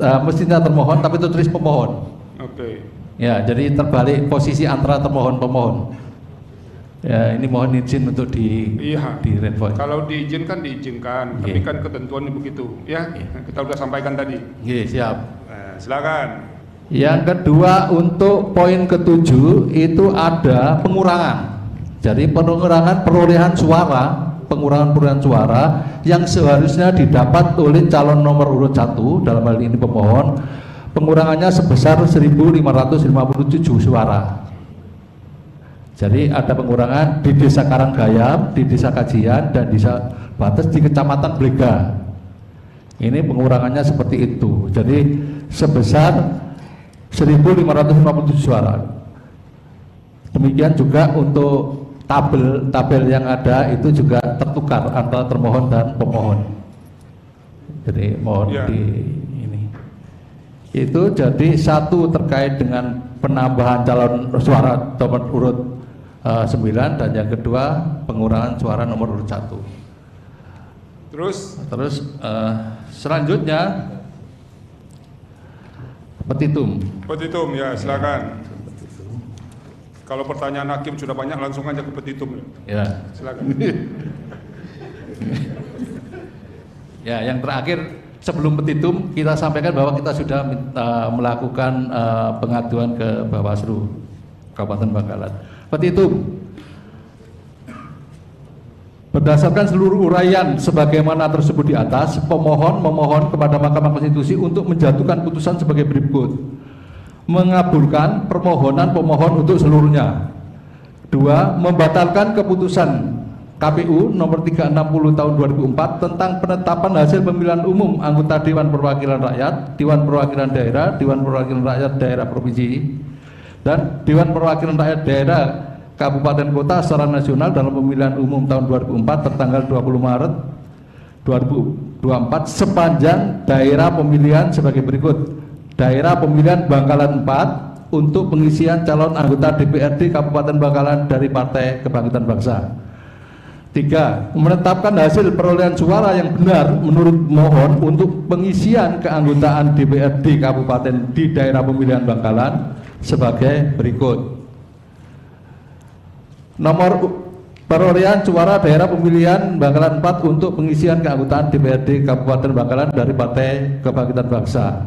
tapi tertulis pemohon. Oke. Ya, jadi terbalik posisi antara termohon-pemohon. Ya, ini mohon izin untuk di red point. Kalau diizinkan diizinkan, tapi kan ketentuannya begitu, ya. Kita sudah sampaikan tadi. Siap. Silakan. Yang kedua untuk poin ke-7 itu ada pengurangan. Jadi pengurangan perolehan suara pengurangan perolehan suara yang seharusnya didapat oleh calon nomor urut 1 dalam hal ini pemohon, pengurangannya sebesar 1.557 suara. Jadi ada pengurangan di Desa Karanggayam, di Desa Kajian, dan Desa Bates di Kecamatan Blega. Ini pengurangannya seperti itu. Jadi sebesar 1.557 suara. Demikian juga untuk tabel yang ada itu juga tertukar antara termohon dan pemohon. Jadi mohon ini. Itu jadi satu terkait dengan penambahan calon suara nomor urut 9 dan yang kedua pengurangan suara nomor urut 1. Terus selanjutnya petitum. Petitum ya, silakan. Kalau pertanyaan hakim sudah banyak, langsung aja ke petitum. Ya, silakan. Ya, yang terakhir sebelum petitum kita sampaikan bahwa kita sudah melakukan pengaduan ke Bawaslu Kabupaten Bangkalan. Petitum. Berdasarkan seluruh uraian sebagaimana tersebut di atas, pemohon memohon kepada Mahkamah Konstitusi untuk menjatuhkan putusan sebagai berikut: mengabulkan permohonan pemohon untuk seluruhnya. 2. Membatalkan keputusan KPU nomor 360 tahun 2004 tentang penetapan hasil pemilihan umum anggota Dewan Perwakilan Rakyat, Dewan Perwakilan Daerah, Dewan Perwakilan Rakyat Daerah Provinsi, dan Dewan Perwakilan Rakyat Daerah Kabupaten Kota secara nasional dalam pemilihan umum tahun 2004 tertanggal 20 Maret 2024 sepanjang daerah pemilihan sebagai berikut: daerah pemilihan Bangkalan 4 untuk pengisian calon anggota DPRD Kabupaten Bangkalan dari Partai Kebangkitan Bangsa. 3. Menetapkan hasil perolehan suara yang benar menurut mohon untuk pengisian keanggotaan DPRD Kabupaten di daerah pemilihan Bangkalan sebagai berikut: nomor perolehan suara daerah pemilihan Bangkalan 4 untuk pengisian keanggotaan DPRD Kabupaten Bangkalan dari Partai Kebangkitan Bangsa.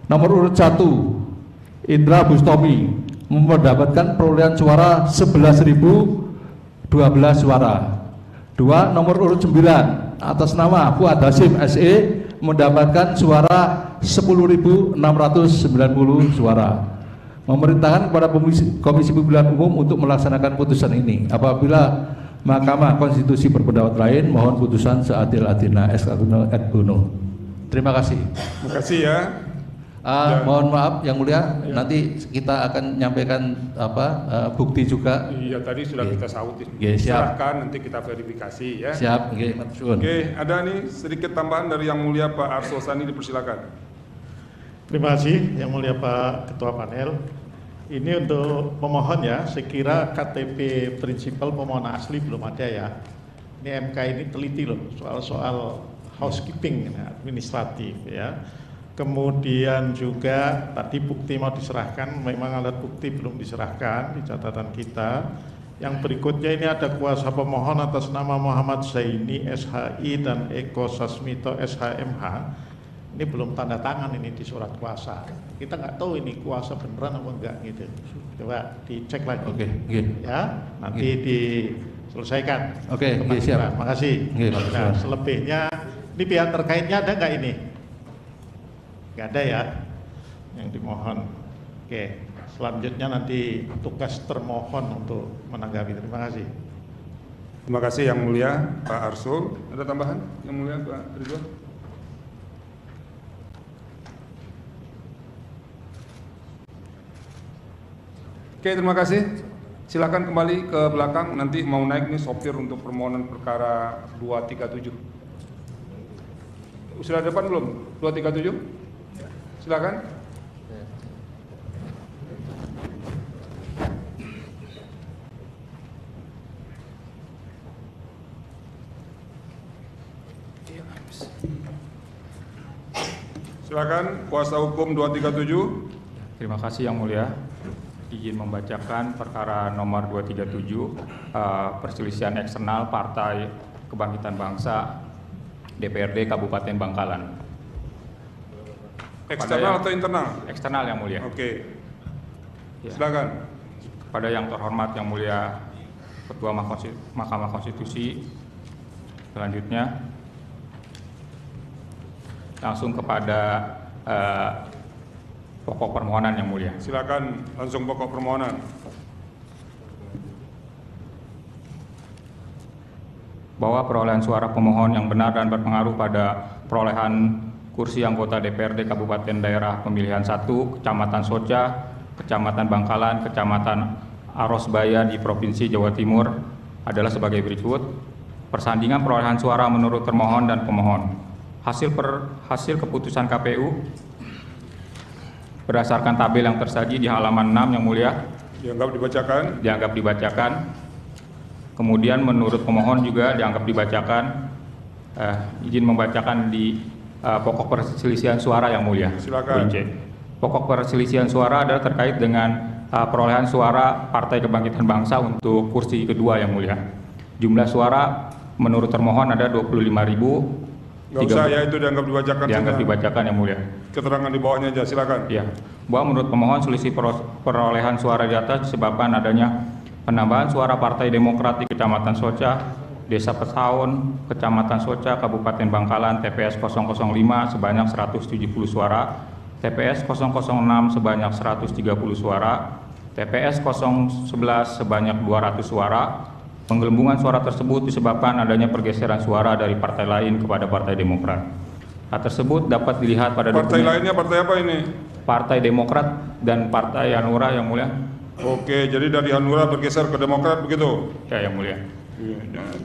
Nomor urut 1 Indra Bustomi mendapatkan perolehan suara 11.012 suara. 2. Nomor urut 9 atas nama Fuad Hasim SE mendapatkan suara 10.690 suara. Memerintahkan kepada Komisi Pemilihan Umum untuk melaksanakan putusan ini. Apabila Mahkamah Konstitusi berpendapat lain, mohon putusan seadil-adilnya SK et Bono. Terima kasih. Terima kasih ya. Mohon maaf yang mulia, nanti kita akan nyampaikan bukti juga. Iya, tadi sudah kita sautin. Siap. Silahkan nanti kita verifikasi ya. Siap. Oke, ada nih sedikit tambahan dari yang mulia Pak Arsul Sani, dipersilakan. Terima kasih yang mulia Pak Ketua Panel. Ini untuk pemohon ya, saya kira KTP prinsipal pemohon asli belum ada ya. Ini MK ini teliti loh soal-soal housekeeping administratif ya. Kemudian juga tadi bukti mau diserahkan, memang alat bukti belum diserahkan di catatan kita. Yang berikutnya ini ada kuasa pemohon atas nama Muhammad Zaini SHI dan Eko Sasmito SHMH. Ini belum tanda tangan ini di surat kuasa. Kita nggak tahu ini kuasa beneran apa enggak gitu. Coba dicek lagi. Oke. Ya, nanti diselesaikan. Oke, siap. Makasih. Nah, selebihnya ini pihak terkaitnya ada nggak ini? Nggak ada ya yang dimohon. Oke, selanjutnya nanti tugas termohon untuk menanggapi. Terima kasih. Terima kasih yang mulia Pak Arsul. Ada tambahan yang mulia Pak Ridwan? Oke, terima kasih. Silakan kembali ke belakang. Nanti mau naik nih sopir untuk permohonan perkara 237. Sudah depan belum? 237? Silakan. Silakan kuasa hukum 237. Terima kasih yang mulia. Izin membacakan perkara nomor 237 perselisihan eksternal Partai Kebangkitan Bangsa DPRD Kabupaten Bangkalan. Eksternal atau internal? Eksternal yang mulia. Oke. Ya. Silakan. Pada yang terhormat yang mulia Ketua Mahkamah Konstitusi, Selanjutnya langsung kepada pokok permohonan yang mulia. Silakan langsung pokok permohonan. Bahwa perolehan suara pemohon yang benar dan berpengaruh pada perolehan kursi anggota DPRD Kabupaten Daerah Pemilihan 1, Kecamatan Soca, Kecamatan Bangkalan, Kecamatan Arosbaya di Provinsi Jawa Timur adalah sebagai berikut. Persandingan perolehan suara menurut termohon dan pemohon. Hasil keputusan KPU berdasarkan tabel yang tersaji di halaman 6 yang mulia. Dianggap dibacakan. Kemudian menurut pemohon juga dianggap dibacakan. Izin membacakan di pokok perselisihan suara yang mulia. Silakan. Pokok perselisihan suara adalah terkait dengan perolehan suara Partai Kebangkitan Bangsa untuk kursi kedua yang mulia. Jumlah suara menurut termohon ada 25.000. Nggak usah ya, itu dianggap dibacakan. Dianggap dibacakan yang mulia. Keterangan di bawahnya aja, silakan. Ya, bahwa menurut pemohon selisih perolehan suara di atas disebabkan adanya penambahan suara Partai Demokrat di Kecamatan Soca, Desa Pesaun, Kecamatan Soca, Kabupaten Bangkalan, TPS 005 sebanyak 170 suara, TPS 006 sebanyak 130 suara, TPS 011 sebanyak 200 suara. Penggelembungan suara tersebut disebabkan adanya pergeseran suara dari partai lain kepada Partai Demokrat. Hal tersebut dapat dilihat pada Partai lainnya partai apa ini? Partai Demokrat dan Partai Hanura yang mulia. Oke, jadi dari Hanura bergeser ke Demokrat begitu? Ya, yang mulia.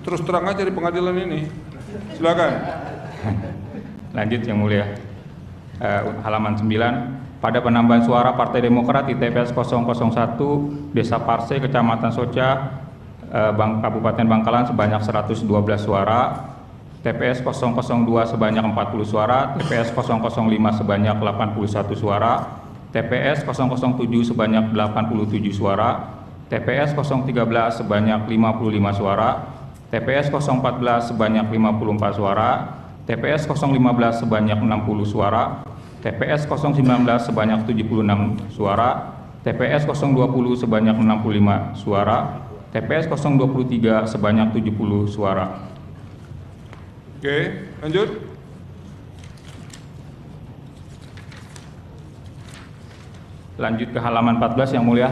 Terus terang aja di pengadilan ini. Silakan. Lanjut yang mulia. Halaman 9. Pada penambahan suara Partai Demokrat di TPS 001 Desa Parse, Kecamatan Soca, Kabupaten Bangkalan sebanyak 112 suara, TPS 002 sebanyak 40 suara, TPS 005 sebanyak 81 suara, TPS 007 sebanyak 87 suara, TPS 013 sebanyak 55 suara, TPS 014 sebanyak 54 suara, TPS 015 sebanyak 60 suara, TPS 019 sebanyak 76 suara, TPS 020 sebanyak 65 suara, TPS 023 sebanyak 70 suara. Oke, lanjut. Lanjut ke halaman 14 yang mulia.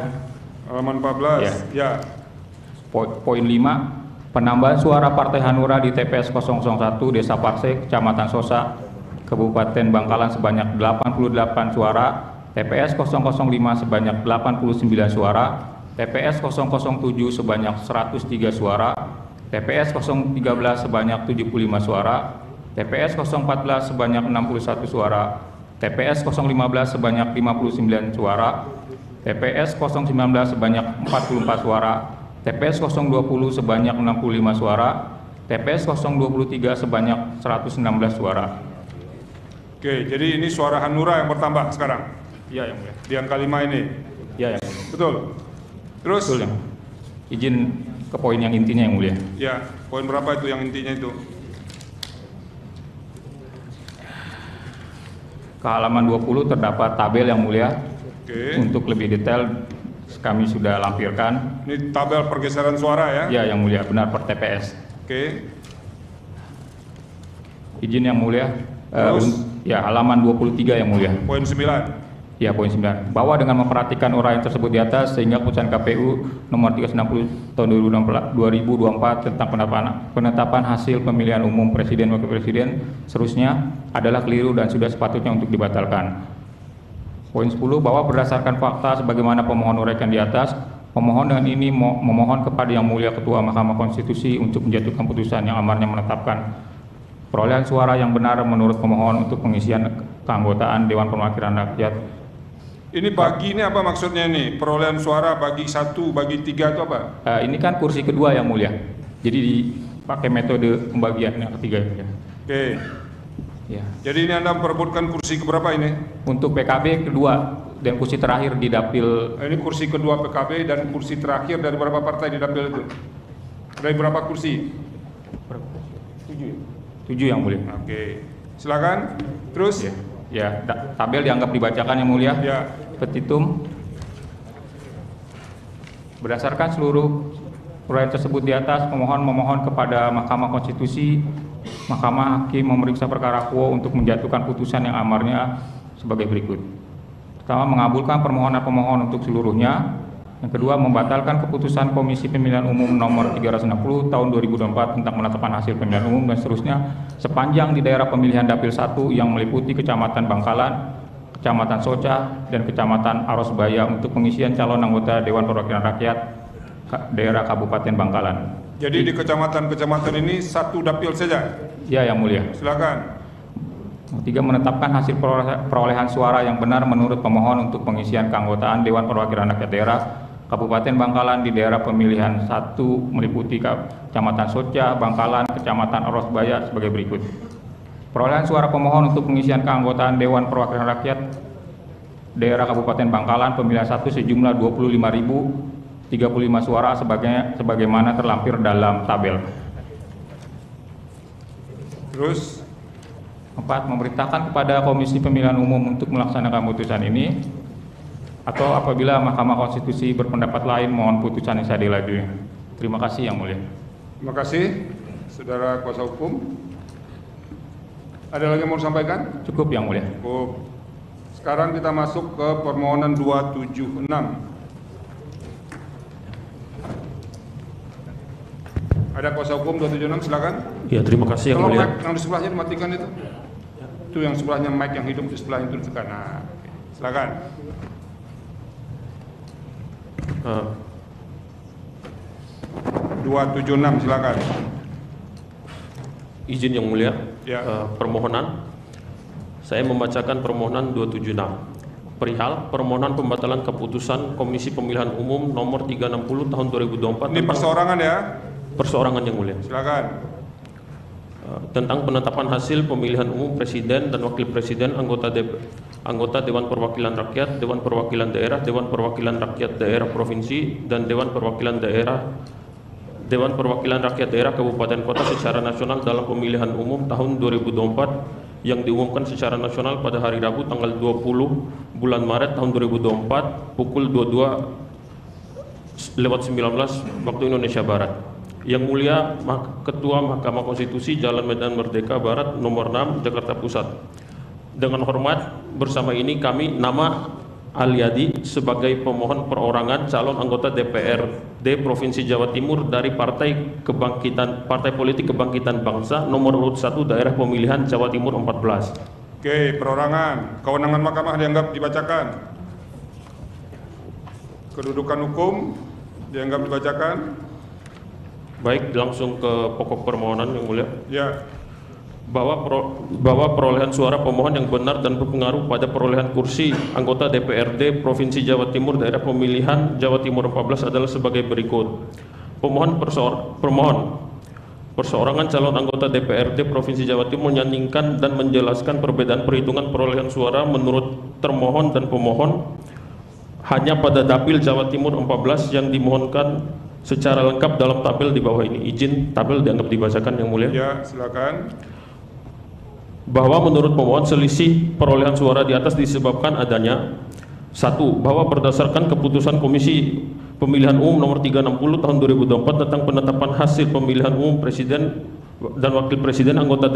Halaman 14. Ya. Poin 5. Penambahan suara Partai Hanura di TPS 001 Desa Parse, Kecamatan Sosa, Kabupaten Bangkalan sebanyak 88 suara, TPS 005 sebanyak 89 suara, TPS 007 sebanyak 103 suara, TPS 013 sebanyak 75 suara, TPS 014 sebanyak 61 suara, TPS 015 sebanyak 59 suara, TPS 019 sebanyak 44 suara, TPS 020 sebanyak 65 suara, TPS 023 sebanyak 116 suara. Oke, jadi ini suara Hanura yang bertambah sekarang? Iya, yang mulia. Di angka 5 ini? Iya, yang betul? Terus? Betul, yang. Izin ke poin yang intinya yang mulia. Ya, poin berapa itu yang intinya itu? Ke halaman 20 terdapat tabel yang mulia. Oke. Untuk lebih detail kami sudah lampirkan. Ini tabel pergeseran suara ya? Ya, yang mulia, benar per TPS. Oke. Izin yang mulia. Ya, halaman 23 yang mulia. Poin 9. Ya, poin 9. Bahwa dengan memperhatikan uraian tersebut di atas, sehingga putusan KPU nomor 360 tahun 2024 tentang penetapan hasil pemilihan umum presiden wakil presiden seterusnya adalah keliru dan sudah sepatutnya untuk dibatalkan. Poin 10. Bahwa berdasarkan fakta sebagaimana pemohon uraikan di atas, pemohon dengan ini memohon kepada Yang Mulia Ketua Mahkamah Konstitusi untuk menjatuhkan putusan yang amarnya menetapkan perolehan suara yang benar menurut pemohon untuk pengisian keanggotaan Dewan Perwakilan Rakyat. Ini bagi ini apa maksudnya ini? Perolehan suara bagi 1, bagi 3 itu apa? Ini kan kursi kedua yang mulia. Jadi dipakai metode pembagian yang ketiga ya. Oke. Ya. Jadi ini Anda memperebutkan kursi keberapa ini? Untuk PKB kedua dan kursi terakhir di dapil. Ini kursi kedua PKB dan kursi terakhir dari berapa partai di dapil itu? Dari berapa kursi? 7 yang mulia. Oke. Silakan. Terus? Ya, tabel dianggap dibacakan yang mulia. Ya. Petitum berdasarkan seluruh Perolehan tersebut di atas, pemohon memohon kepada Mahkamah Konstitusi, Mahkamah Hakim memeriksa perkara quo untuk menjatuhkan putusan yang amarnya sebagai berikut. Pertama, mengabulkan permohonan pemohon untuk seluruhnya. Yang kedua, membatalkan keputusan Komisi Pemilihan Umum nomor 360 tahun 2024 tentang penetapan hasil pemilihan umum dan seterusnya sepanjang di daerah pemilihan Dapil 1 yang meliputi Kecamatan Bangkalan, Kecamatan Soca, dan Kecamatan Arosbaya untuk pengisian calon anggota Dewan Perwakilan Rakyat daerah Kabupaten Bangkalan. Jadi di kecamatan-kecamatan ini satu dapil saja? Ya, Yang Mulia. Silakan. Tiga, menetapkan hasil perolehan suara yang benar menurut pemohon untuk pengisian keanggotaan Dewan Perwakilan Rakyat Daerah Kabupaten Bangkalan di daerah pemilihan 1 meliputi Kecamatan Soca, Bangkalan, Kecamatan Arosbaya sebagai berikut. Perolehan suara pemohon untuk pengisian keanggotaan Dewan Perwakilan Rakyat daerah Kabupaten Bangkalan pemilihan 1 sejumlah 25.035 suara sebagaimana terlampir dalam tabel. Terus 4, memerintahkan kepada Komisi Pemilihan Umum untuk melaksanakan putusan ini, atau apabila Mahkamah Konstitusi berpendapat lain mohon putusan yang saya diladui. Terima kasih Yang Mulia. terima kasih Saudara Kuasa Hukum. Ada lagi yang mau disampaikan? Cukup Yang Mulia. Cukup. Sekarang kita masuk ke permohonan 276. Ada Kuasa Hukum 276, silakan. Ya, terima kasih Yang Tolong Mulia. mic yang di sebelahnya dimatikan itu. Itu yang sebelahnya mic yang hidup di sebelah itu ditekan. Nah, silakan. Eh, 276, silakan. izin Yang Mulia, Ya. permohonan. Saya membacakan permohonan 276. Perihal permohonan pembatalan keputusan Komisi Pemilihan Umum nomor 360 tahun 2024 Ini perseorangan ya. perseorangan Yang Mulia. Silakan. Tentang penetapan hasil pemilihan umum Presiden dan Wakil Presiden anggota Dewan Perwakilan Rakyat, Dewan Perwakilan Daerah, Dewan Perwakilan Rakyat Daerah Provinsi, dan Dewan Perwakilan Rakyat Daerah Kabupaten Kota secara nasional dalam pemilihan umum tahun 2024 yang diumumkan secara nasional pada hari Rabu tanggal 20 bulan Maret tahun 2024 pukul 22:19 waktu Indonesia Barat. Yang Mulia Ketua Mahkamah Konstitusi Jalan Medan Merdeka Barat nomor 6 Jakarta Pusat. Dengan hormat, bersama ini kami nama Aliadi sebagai pemohon perorangan calon anggota DPRD Provinsi Jawa Timur dari Partai Politik Kebangkitan Bangsa nomor urut 1 daerah pemilihan Jawa Timur 14. Oke, perorangan. Kewenangan mahkamah dianggap dibacakan. Kedudukan hukum dianggap dibacakan. Baik, langsung ke pokok permohonan Yang Mulia. Ya. Bahwa perolehan suara pemohon yang benar dan berpengaruh pada perolehan kursi anggota DPRD Provinsi Jawa Timur daerah pemilihan Jawa Timur 14 adalah sebagai berikut. Pemohon perseorangan calon anggota DPRD Provinsi Jawa Timur menyandingkan dan menjelaskan perbedaan perhitungan perolehan suara menurut termohon dan pemohon hanya pada Dapil Jawa Timur 14 yang dimohonkan secara lengkap dalam tabel di bawah ini. Izin tabel dianggap dibacakan Yang Mulia. Ya, silakan. Bahwa menurut pemohon selisih perolehan suara di atas disebabkan adanya 1. Bahwa berdasarkan keputusan Komisi Pemilihan Umum nomor 360 tahun 2024 tentang penetapan hasil pemilihan umum Presiden dan Wakil Presiden anggota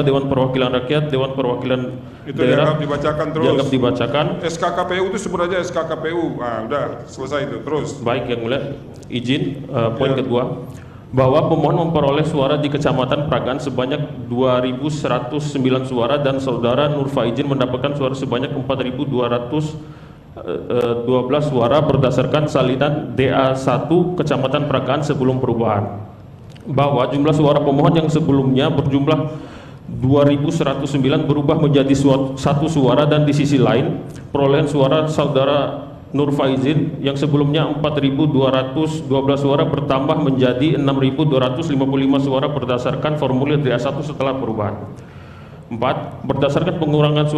Dewan Perwakilan Rakyat, Dewan Perwakilan Itu Daerah dianggap dibacakan terus. dianggap dibacakan. SKKPU itu sebut aja SKKPU. Nah, udah selesai itu. Terus. Baik Yang Mulia, izin poin kedua, bahwa pemohon memperoleh suara di Kecamatan Pragan sebanyak 2.109 suara dan saudara Nur Faizin mendapatkan suara sebanyak 4.212 suara berdasarkan salinan DA1 Kecamatan Pragan sebelum perubahan. Bahwa jumlah suara pemohon yang sebelumnya berjumlah 2.109 berubah menjadi satu suara, dan di sisi lain perolehan suara saudara Nur Faizin yang sebelumnya 4.212 suara bertambah menjadi 6.255 suara berdasarkan formulir DA1 setelah perubahan. 4. Berdasarkan pengurangan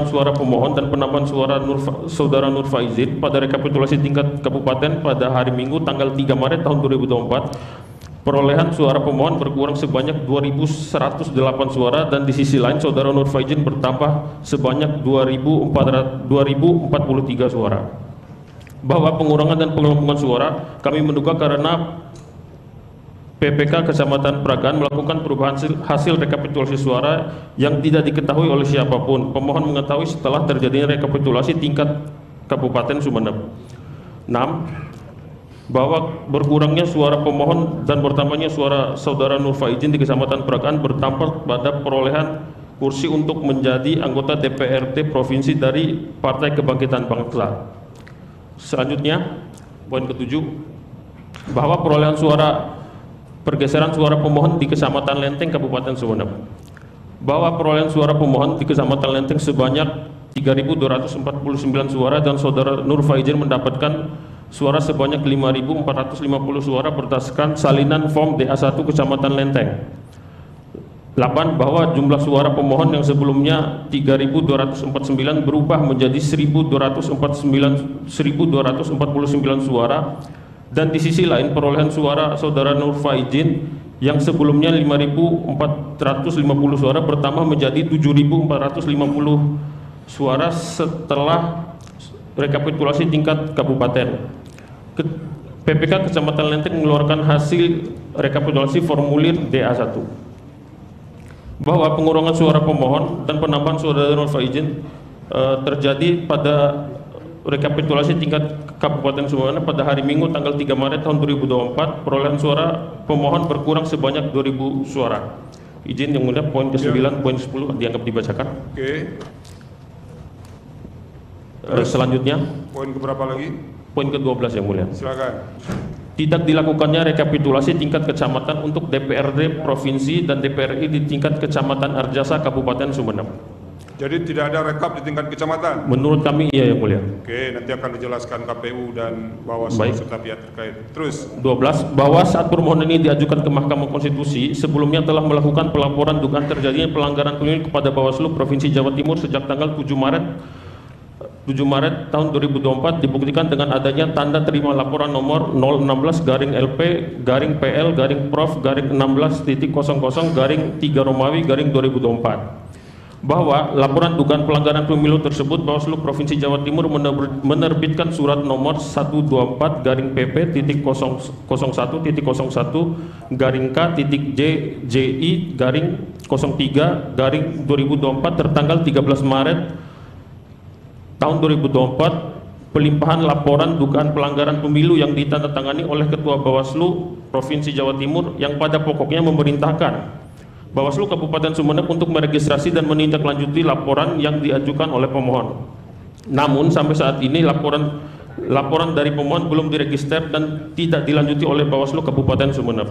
suara pemohon dan penambahan suara saudara Nur Faizin pada rekapitulasi tingkat kabupaten pada hari Minggu tanggal 3 Maret tahun 2024, perolehan suara pemohon berkurang sebanyak 2.108 suara, dan di sisi lain saudara Nur Faizin bertambah sebanyak 2.043 suara. bahwa pengurangan dan pengelompokan suara kami menduga karena PPK Kecamatan Pragan melakukan perubahan hasil rekapitulasi suara yang tidak diketahui oleh siapapun. Pemohon mengetahui setelah terjadinya rekapitulasi tingkat Kabupaten Sumeneb. 6. Bahwa berkurangnya suara pemohon dan bertambahnya suara saudara Nur Faizin di Kecamatan Pragan berdampak pada perolehan kursi untuk menjadi anggota DPRD Provinsi dari Partai Kebangkitan Bangsa. Selanjutnya, poin ke-7, bahwa perolehan suara pergeseran suara pemohon di Kecamatan Lenteng Kabupaten Sumeneb, bahwa perolehan suara pemohon di Kecamatan Lenteng sebanyak 3.249 suara dan saudara Nur Faizin mendapatkan suara sebanyak 5.450 suara berdasarkan salinan form DA1 Kecamatan Lenteng. 8. Bahwa jumlah suara pemohon yang sebelumnya 3.249 berubah menjadi 1.249 suara, dan di sisi lain perolehan suara saudara Nur Faizin yang sebelumnya 5.450 suara bertambah menjadi 7.450 suara setelah rekapitulasi tingkat kabupaten. PPK Kecamatan Lenteng mengeluarkan hasil rekapitulasi formulir DA1. Bahwa pengurangan suara pemohon dan penambahan saudara Nur Faizin terjadi pada rekapitulasi tingkat Kabupaten Sumeneb pada hari Minggu tanggal 3 Maret tahun 2024, perolehan suara pemohon berkurang sebanyak 2.000 suara. Izin yang mulia, poin ke-9, poin 10 dianggap dibacakan. Oke. Selanjutnya, Poin keberapa lagi? poin ke-12 yang mulia. Silakan. Tidak dilakukannya rekapitulasi tingkat kecamatan untuk DPRD Provinsi dan DPRI di tingkat Kecamatan Arjasa Kabupaten Sumeneb. Jadi tidak ada rekap di tingkat kecamatan? Menurut kami iya yang mulia. Oke, nanti akan dijelaskan KPU dan Bawaslu serta pihak terkait. Terus. 12. Bahwa saat permohonan ini diajukan ke Mahkamah Konstitusi, sebelumnya telah melakukan pelaporan dugaan terjadinya pelanggaran pemilu kepada Bawaslu Provinsi Jawa Timur sejak tanggal 7 Maret tahun 2024 dibuktikan dengan adanya tanda terima laporan nomor 016-LP-PL-PROF-16.00-3 bahwa laporan dugaan pelanggaran pemilu tersebut Bawaslu Provinsi Jawa Timur menerbitkan surat nomor 124-K.01.JJI-03-03/2024 tertanggal 13 Maret tahun 2024, pelimpahan laporan dugaan pelanggaran pemilu yang ditandatangani oleh Ketua Bawaslu Provinsi Jawa Timur yang pada pokoknya memerintahkan Bawaslu Kabupaten Sumeneb untuk meregistrasi dan menindaklanjuti laporan yang diajukan oleh pemohon. Namun sampai saat ini laporan dari pemohon belum diregister dan tidak dilanjuti oleh Bawaslu Kabupaten Sumeneb.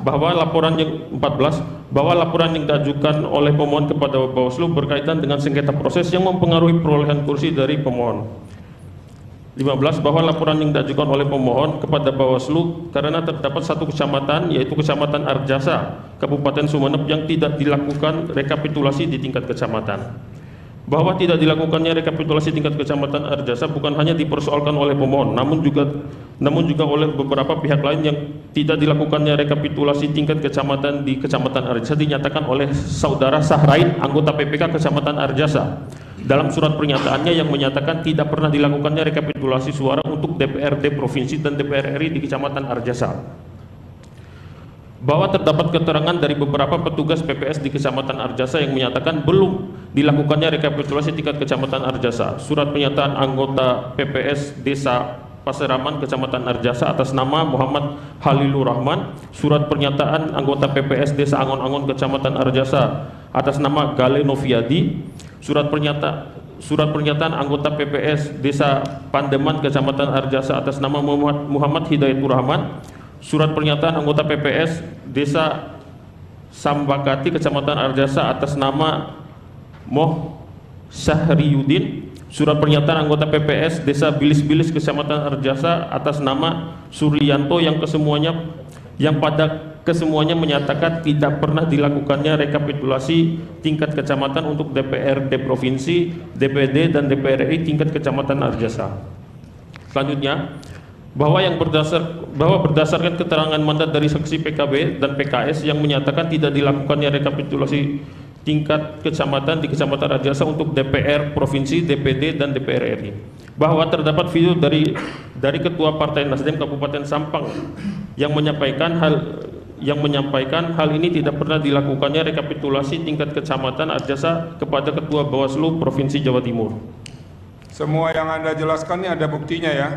Bahwa laporan yang 14, bahwa laporan yang diajukan oleh pemohon kepada Bawaslu berkaitan dengan sengketa proses yang mempengaruhi perolehan kursi dari pemohon. 15. Bahwa laporan yang diajukan oleh pemohon kepada Bawaslu karena terdapat satu kecamatan, yaitu Kecamatan Arjasa, Kabupaten Sumeneb yang tidak dilakukan rekapitulasi di tingkat kecamatan. Bahwa tidak dilakukannya rekapitulasi tingkat Kecamatan Arjasa bukan hanya dipersoalkan oleh pemohon, namun juga oleh beberapa pihak lain yang tidak dilakukannya rekapitulasi tingkat kecamatan di Kecamatan Arjasa dinyatakan oleh saudara Sahrain, anggota PPK Kecamatan Arjasa, dalam surat pernyataannya yang menyatakan tidak pernah dilakukannya rekapitulasi suara untuk DPRD Provinsi dan DPR RI di Kecamatan Arjasa. Bahwa terdapat keterangan dari beberapa petugas PPS di Kecamatan Arjasa yang menyatakan belum dilakukannya rekapitulasi tingkat Kecamatan Arjasa. Surat pernyataan anggota PPS Desa Paseraman Kecamatan Arjasa atas nama Muhammad Halilur Rahman, surat pernyataan anggota PPS Desa Angon-Angon Kecamatan Arjasa atas nama Gale Noviadi, surat pernyataan anggota PPS Desa Pandeman Kecamatan Arjasa atas nama Muhammad Hidayatur Rahman, surat pernyataan anggota PPS Desa Sambakati Kecamatan Arjasa atas nama Moh Syahriudin, surat pernyataan anggota PPS Desa Bilis-Bilis Kecamatan Arjasa atas nama Suryanto yang pada kesemuanya menyatakan tidak pernah dilakukannya rekapitulasi tingkat kecamatan untuk DPRD Provinsi, DPD dan DPR RI tingkat Kecamatan Arjasa. Selanjutnya, bahwa berdasarkan keterangan mandat dari saksi PKB dan PKS yang menyatakan tidak dilakukannya rekapitulasi tingkat kecamatan di Kecamatan Arjasa untuk DPR Provinsi, DPD dan DPR RI. bahwa terdapat video dari Ketua Partai Nasdem Kabupaten Sampang yang menyampaikan hal ini tidak pernah dilakukannya rekapitulasi tingkat kecamatan Arjasa kepada Ketua Bawaslu Provinsi Jawa Timur. Semua yang Anda jelaskan ini ada buktinya ya?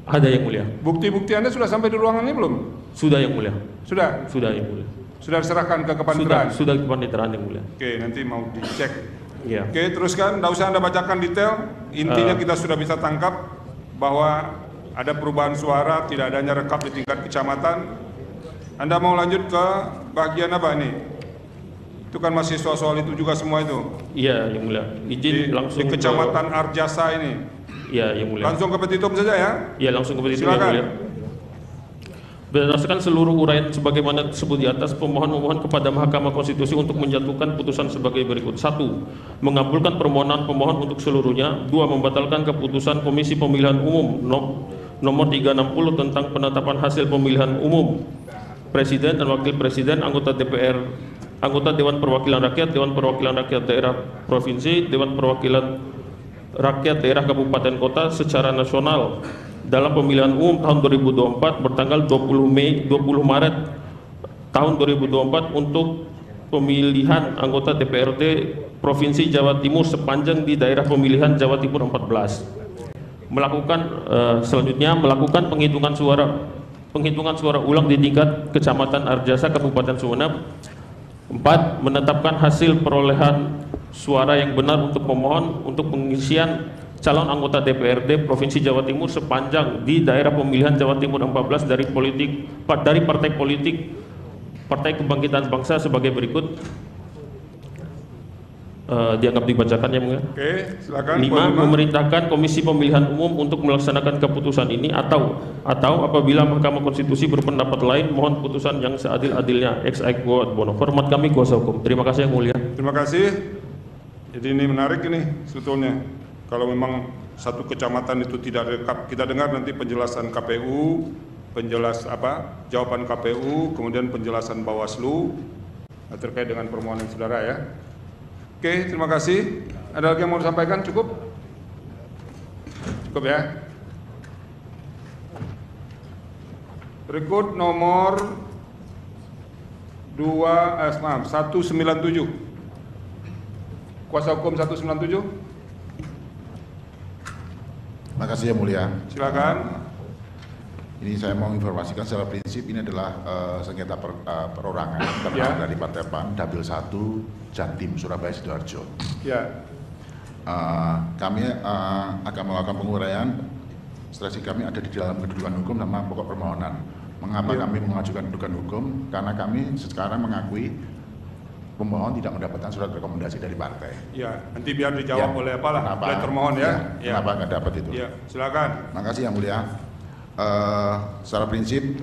Ada yang mulia. Bukti-bukti Anda sudah sampai di ruangan ini belum? Sudah yang mulia. Sudah? Sudah yang mulia. Sudah diserahkan ke kepaniteraan? Sudah kepaniteraan yang mulia. Oke, nanti mau dicek. Ya. Oke, teruskan. Tidak usah Anda bacakan detail. Intinya kita sudah bisa tangkap bahwa ada perubahan suara, tidak adanya rekap di tingkat kecamatan. Anda mau lanjut ke bagian apa nih? Itu kan masih soal itu juga semua itu. Iya, yang mulia. Izin langsung di Kecamatan Arjasa ini. Iya, yang mulia. Langsung ke petitum saja ya? Iya, langsung ke petitum yang mulia. Berdasarkan seluruh uraian sebagaimana disebut di atas, pemohon memohon kepada Mahkamah Konstitusi untuk menjatuhkan putusan sebagai berikut. 1. Mengabulkan permohonan pemohon untuk seluruhnya. 2. Membatalkan keputusan Komisi Pemilihan Umum nomor 360 tentang penetapan hasil pemilihan umum Presiden dan Wakil Presiden, anggota DPR, anggota Dewan Perwakilan Rakyat, Dewan Perwakilan Rakyat Daerah Provinsi, Dewan Perwakilan Rakyat Daerah Kabupaten Kota secara nasional dalam pemilihan umum tahun 2024 bertanggal 20 Maret tahun 2024 untuk pemilihan anggota DPRD Provinsi Jawa Timur sepanjang di daerah pemilihan Jawa Timur 14. Selanjutnya melakukan penghitungan suara ulang di tingkat Kecamatan Arjasa Kabupaten Sumeneb. 4. Menetapkan hasil perolehan suara yang benar untuk pemohon untuk pengisian calon anggota DPRD Provinsi Jawa Timur sepanjang di daerah pemilihan Jawa Timur 14 dari partai politik Partai Kebangkitan Bangsa sebagai berikut. Dianggap dibacakan ya, Mulia. Oke, silakan. 5. Memerintahkan Komisi Pemilihan Umum untuk melaksanakan keputusan ini atau apabila Mahkamah Konstitusi berpendapat lain, mohon putusan yang seadil-adilnya. Ex aequo ad bono. Hormat kami kuasa hukum. Terima kasih yang mulia. Terima kasih. Jadi ini menarik ini sebetulnya. Kalau memang satu kecamatan itu tidak rekap, kita dengar nanti penjelasan KPU, jawaban KPU, kemudian penjelasan Bawaslu terkait dengan permohonan saudara ya. Oke, terima kasih. Ada lagi yang mau disampaikan? Cukup? Cukup ya. Berikut nomor 197. Kuasa hukum 197. Terima kasih yang mulia. Silakan. Ini saya mau informasikan secara prinsip ini adalah sengketa perorangan dari Partai PAN Dapil 1 Jatim Surabaya Sidoarjo. Ya. Kami akan melakukan penguraian. Strategi kami ada di dalam kedudukan hukum nama pokok permohonan. Mengapa kami mengajukan kedudukan hukum? Karena kami sekarang mengakui pemohon tidak mendapatkan surat rekomendasi dari partai. Ya, nanti biar dijawab oleh oleh termohon ya. Kenapa nggak dapat itu? Ya, silakan. Terima kasih yang mulia. Secara prinsip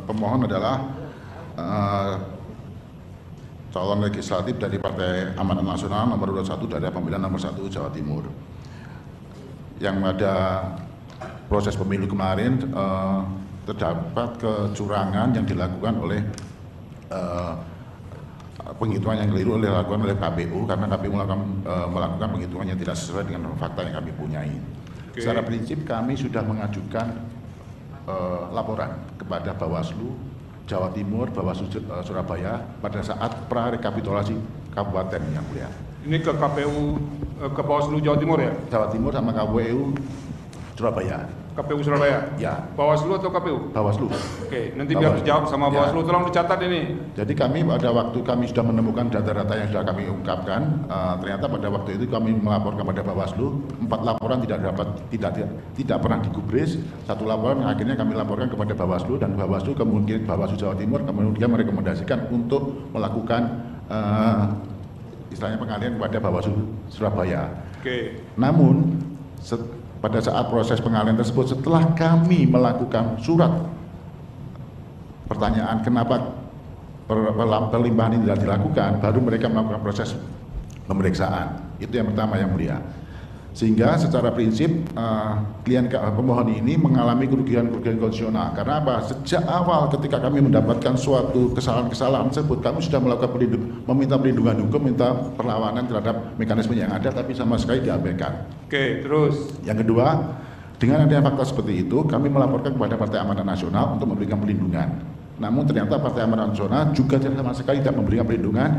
pemohon adalah calon legislatif dari Partai Amanat Nasional nomor urut 1 daerah pemilihan nomor 1 Jawa Timur. Yang ada proses pemilu kemarin terdapat kecurangan yang dilakukan oleh penghitungan yang keliru dilakukan oleh KPU karena KPU melakukan penghitungan yang tidak sesuai dengan fakta yang kami punyai. Secara prinsip kami sudah mengajukan laporan kepada Bawaslu Jawa Timur, Bawaslu Surabaya pada saat prarekapitulasi kabupaten yang mulia. Ini ke KPU ke Bawaslu Jawa Timur ya? Jawa Timur sama KPU Surabaya. KPU Surabaya? Ya. Bawaslu atau KPU? Bawaslu. Oke, nanti biar dijawab sama Bawaslu. Tolong dicatat ini. Jadi kami pada waktu kami sudah menemukan data-data yang sudah kami ungkapkan, ternyata pada waktu itu kami melaporkan kepada Bawaslu 4 laporan tidak pernah digubris. 1 laporan akhirnya kami laporkan kepada Bawaslu dan Bawaslu kemudian Bawaslu Jawa Timur kemudian merekomendasikan untuk melakukan istilahnya pengalihan kepada Bawaslu Surabaya. Oke. Namun pada saat proses pengalihan tersebut setelah kami melakukan surat pertanyaan kenapa perlimpahan ini tidak dilakukan, baru mereka melakukan proses pemeriksaan. Itu yang pertama yang mulia. Sehingga secara prinsip klien pemohon ini mengalami kerugian-kerugian konstitusional. Karena apa? Sejak awal ketika kami mendapatkan suatu kesalahan-kesalahan tersebut, kami sudah melakukan meminta perlindungan hukum, minta perlawanan terhadap mekanisme yang ada, tapi sama sekali diabaikan. Oke, terus. Yang kedua, dengan adanya fakta seperti itu, kami melaporkan kepada Partai Amanat Nasional untuk memberikan perlindungan. Namun ternyata Partai Amanat Nasional juga sama sekali tidak memberikan perlindungan,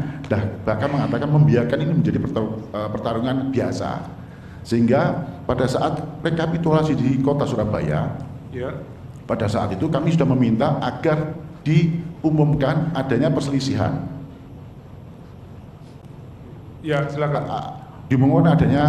bahkan mengatakan membiarkan ini menjadi pertarungan biasa. Sehingga pada saat rekapitulasi di kota Surabaya, pada saat itu kami sudah meminta agar diumumkan adanya perselisihan. Ya, silakan. Diumumkan adanya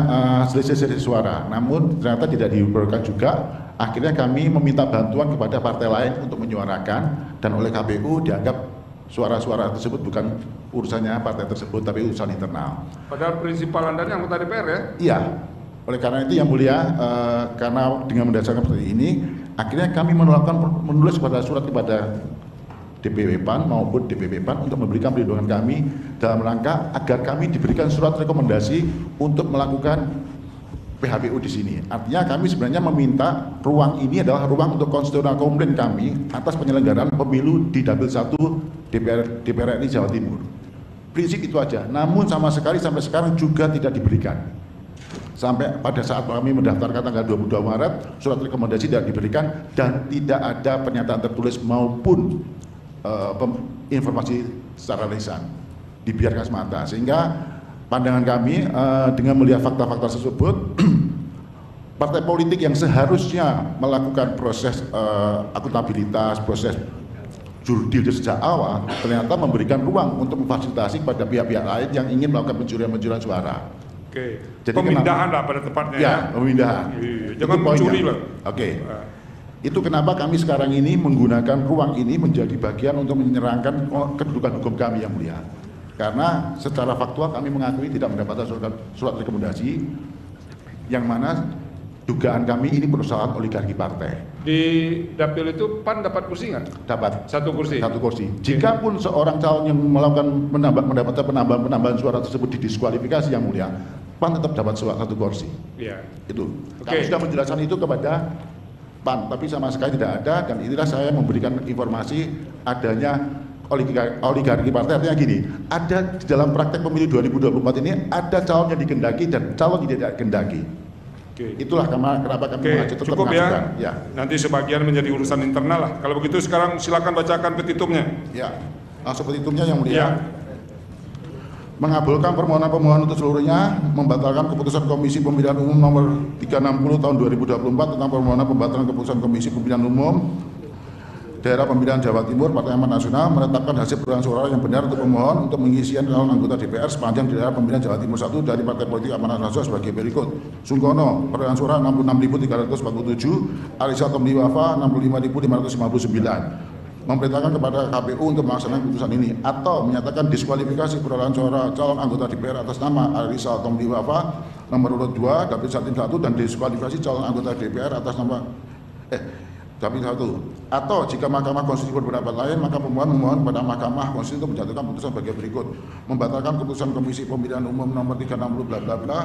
selisih suara, namun ternyata tidak diumumkan juga. Akhirnya kami meminta bantuan kepada partai lain untuk menyuarakan, dan oleh KPU dianggap suara-suara tersebut bukan urusannya partai tersebut, tapi urusan internal. Padahal prinsipal Anda ini anggota DPR ya? Iya. Oleh karena itu yang mulia, karena dengan mendasarkan seperti ini, akhirnya kami menulis surat kepada DPW PAN maupun DPP PAN untuk memberikan perlindungan kami dalam rangka agar kami diberikan surat rekomendasi untuk melakukan PHPU di sini. Artinya kami sebenarnya meminta ruang ini adalah ruang untuk konstitusional komplain kami atas penyelenggaraan pemilu di Dapil 1 DPR RI Jawa Timur. Prinsip itu aja. Namun sama sekali sampai sekarang juga tidak diberikan. Sampai pada saat kami mendaftarkan tanggal 22 Maret, surat rekomendasi tidak diberikan dan tidak ada pernyataan tertulis maupun informasi secara lisan, dibiarkan semata. Sehingga pandangan kami dengan melihat fakta-fakta tersebut, partai politik yang seharusnya melakukan proses akuntabilitas, proses jurdil sejak awal, ternyata memberikan ruang untuk memfasilitasi pada pihak-pihak lain yang ingin melakukan pencurian suara. Oke. Jadi pemindahan lah pada tepatnya ya. Pemindahan. Jangan mencuri lah. Oke. Itu kenapa kami sekarang ini menggunakan ruang ini menjadi bagian untuk menyerangkan kedudukan hukum kami yang mulia. Karena secara faktual kami mengakui tidak mendapatkan surat rekomendasi yang mana dugaan kami ini perusahaan oligarki partai. Di dapil itu PAN dapat kursi nggak? Dapat. Satu kursi. Satu kursi. Jikapun seorang calon yang melakukan mendapatkan penambahan suara tersebut didiskualifikasi yang mulia, PAN tetap dapat satu kursi. Iya. Itu. Kami sudah menjelaskan itu kepada PAN, tapi sama sekali tidak ada, dan inilah saya memberikan informasi adanya oligarki partai. Artinya gini, ada di dalam praktek pemilu 2024 ini ada calon yang dikendaki dan calon yang tidak dikendaki. Itulah kenapa kami tetap cukup mengajukan. Ya. Nanti sebagian menjadi urusan internal lah. Kalau begitu sekarang silakan bacakan petitumnya. Ya, langsung petitumnya yang mulia. Ya. Mengabulkan permohonan pemohon untuk seluruhnya, membatalkan keputusan Komisi Pemilihan Umum nomor 360 tahun 2024 tentang permohonan pembatalan keputusan Komisi Pemilihan Umum Daerah Pemilihan Jawa Timur Partai Amanat Nasional menetapkan hasil perolehan suara yang benar untuk pemohon untuk pengisian calon anggota DPR sepanjang daerah pemilihan Jawa Timur 1 dari Partai Politik Amanat Nasional sebagai berikut. Sungkono perolehan suara 66.347, Alisa Tomli Wafa 65.559. Memerintahkan kepada KPU untuk melaksanakan keputusan ini atau menyatakan diskualifikasi perolehan suara calon anggota DPR atas nama Alisa Tomli Wafa nomor urut 2 Dapil 1 dan diskualifikasi calon anggota DPR atas nama Dapil 1. Atau jika Mahkamah Konstitusi berpendapat lain, maka pemohon memohon pada Mahkamah Konstitusi untuk menjatuhkan putusan sebagai berikut. Membatalkan keputusan Komisi Pemilihan Umum nomor 360 bla bla bla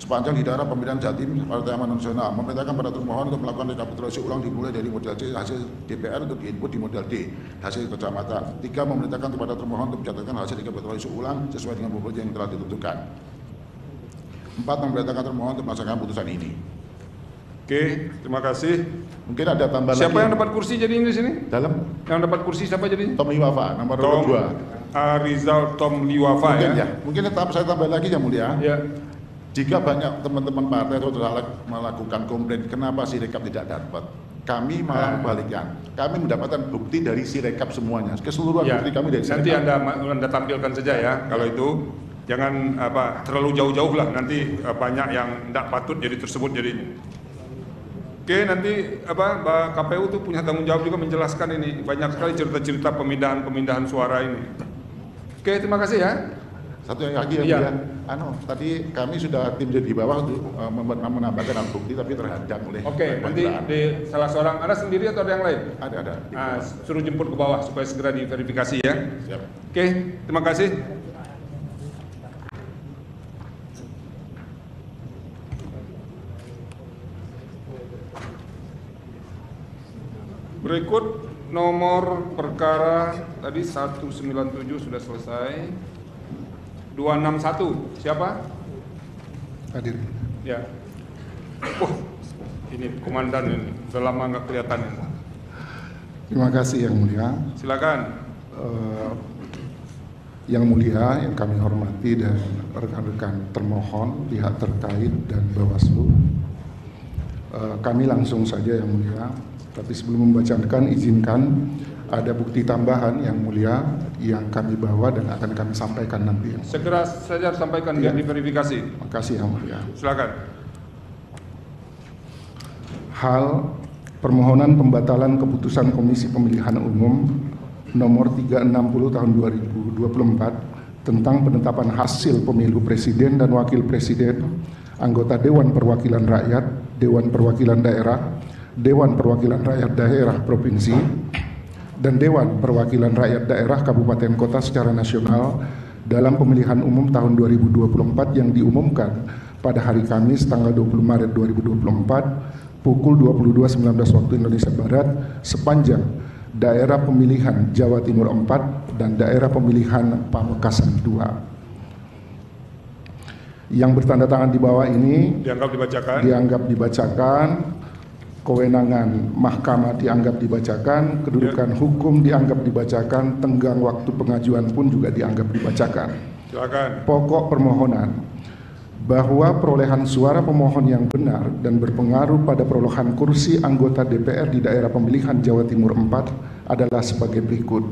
sepanjang di daerah pemilihan Jatim Partai Amanat Nasional. Memerintahkan pada termohon untuk melakukan rekapitulasi ulang dimulai dari model C hasil DPR untuk diinput di model D hasil kecamatan. 3. Memerintahkan kepada termohon untuk mencatatkan hasil rekapitulasi ulang sesuai dengan proporsi yang telah ditentukan. 4. Memerintahkan termohon untuk melaksanakan putusan ini. Oke, terima kasih. Mungkin ada tambahan siapa lagi. Yang dapat kursi jadi di sini? Dalam? Yang dapat kursi siapa jadi? Tom Liwafa, nomor 2. Rizal Tom Liwafa ya. Mungkin saya tambah lagi yang mulia. Ya. Jika banyak teman-teman partai sudah melakukan komplain, kenapa Sirekap tidak dapat? Kami malah membalikkan. Kami mendapatkan bukti dari Sirekap semuanya. Keseluruhan bukti kami dari Sirekap. Nanti Anda tampilkan saja ya. Kalau itu jangan terlalu jauh-jauh lah. Nanti banyak yang tidak patut jadi tersebut jadinya. Oke, nanti KPU tuh punya tanggung jawab juga menjelaskan ini. Banyak sekali cerita-cerita pemindahan suara ini. Oke, terima kasih ya. Satu yang lagi ya. Tadi kami sudah tim di bawah untuk menambahkan alat bukti tapi terhadap oleh. Oke, nanti di salah seorang, Anda sendiri atau ada yang lain? Ada. Suruh jemput ke bawah supaya segera diverifikasi ya. Siap. Oke, terima kasih. Berikut nomor perkara tadi 197 sudah selesai. 261 siapa? Hadir. Ya. Ini komandan ini, udah lama nggak kelihatan ini. Terima kasih Yang Mulia. Silakan. Yang Mulia, yang kami hormati dan rekan-rekan termohon, pihak terkait dan Bawaslu. Kami langsung saja Yang Mulia. Tapi sebelum membacakan, izinkan ada bukti tambahan Yang Mulia yang kami bawa dan akan kami sampaikan nanti. Segera saja sampaikan biar diverifikasi. Terima kasih Yang Mulia. Silakan. Hal permohonan pembatalan keputusan Komisi Pemilihan Umum nomor 360 tahun 2024 tentang penetapan hasil pemilu presiden dan wakil presiden, anggota Dewan Perwakilan Rakyat, Dewan Perwakilan Daerah, Dewan Perwakilan Rakyat Daerah Provinsi, dan Dewan Perwakilan Rakyat Daerah Kabupaten Kota secara nasional dalam pemilihan umum tahun 2024 yang diumumkan pada hari Kamis tanggal 20 Maret 2024 pukul 22.19 waktu Indonesia Barat sepanjang daerah pemilihan Jawa Timur 4 dan daerah pemilihan Pamekasan 2. Yang bertanda tangan di bawah ini dianggap dibacakan, kewenangan mahkamah dianggap dibacakan, kedudukan hukum dianggap dibacakan, tenggang waktu pengajuan pun juga dianggap dibacakan. Silakan. Pokok permohonan bahwa perolehan suara pemohon yang benar dan berpengaruh pada perolehan kursi anggota DPR di daerah pemilihan Jawa Timur 4 adalah sebagai berikut.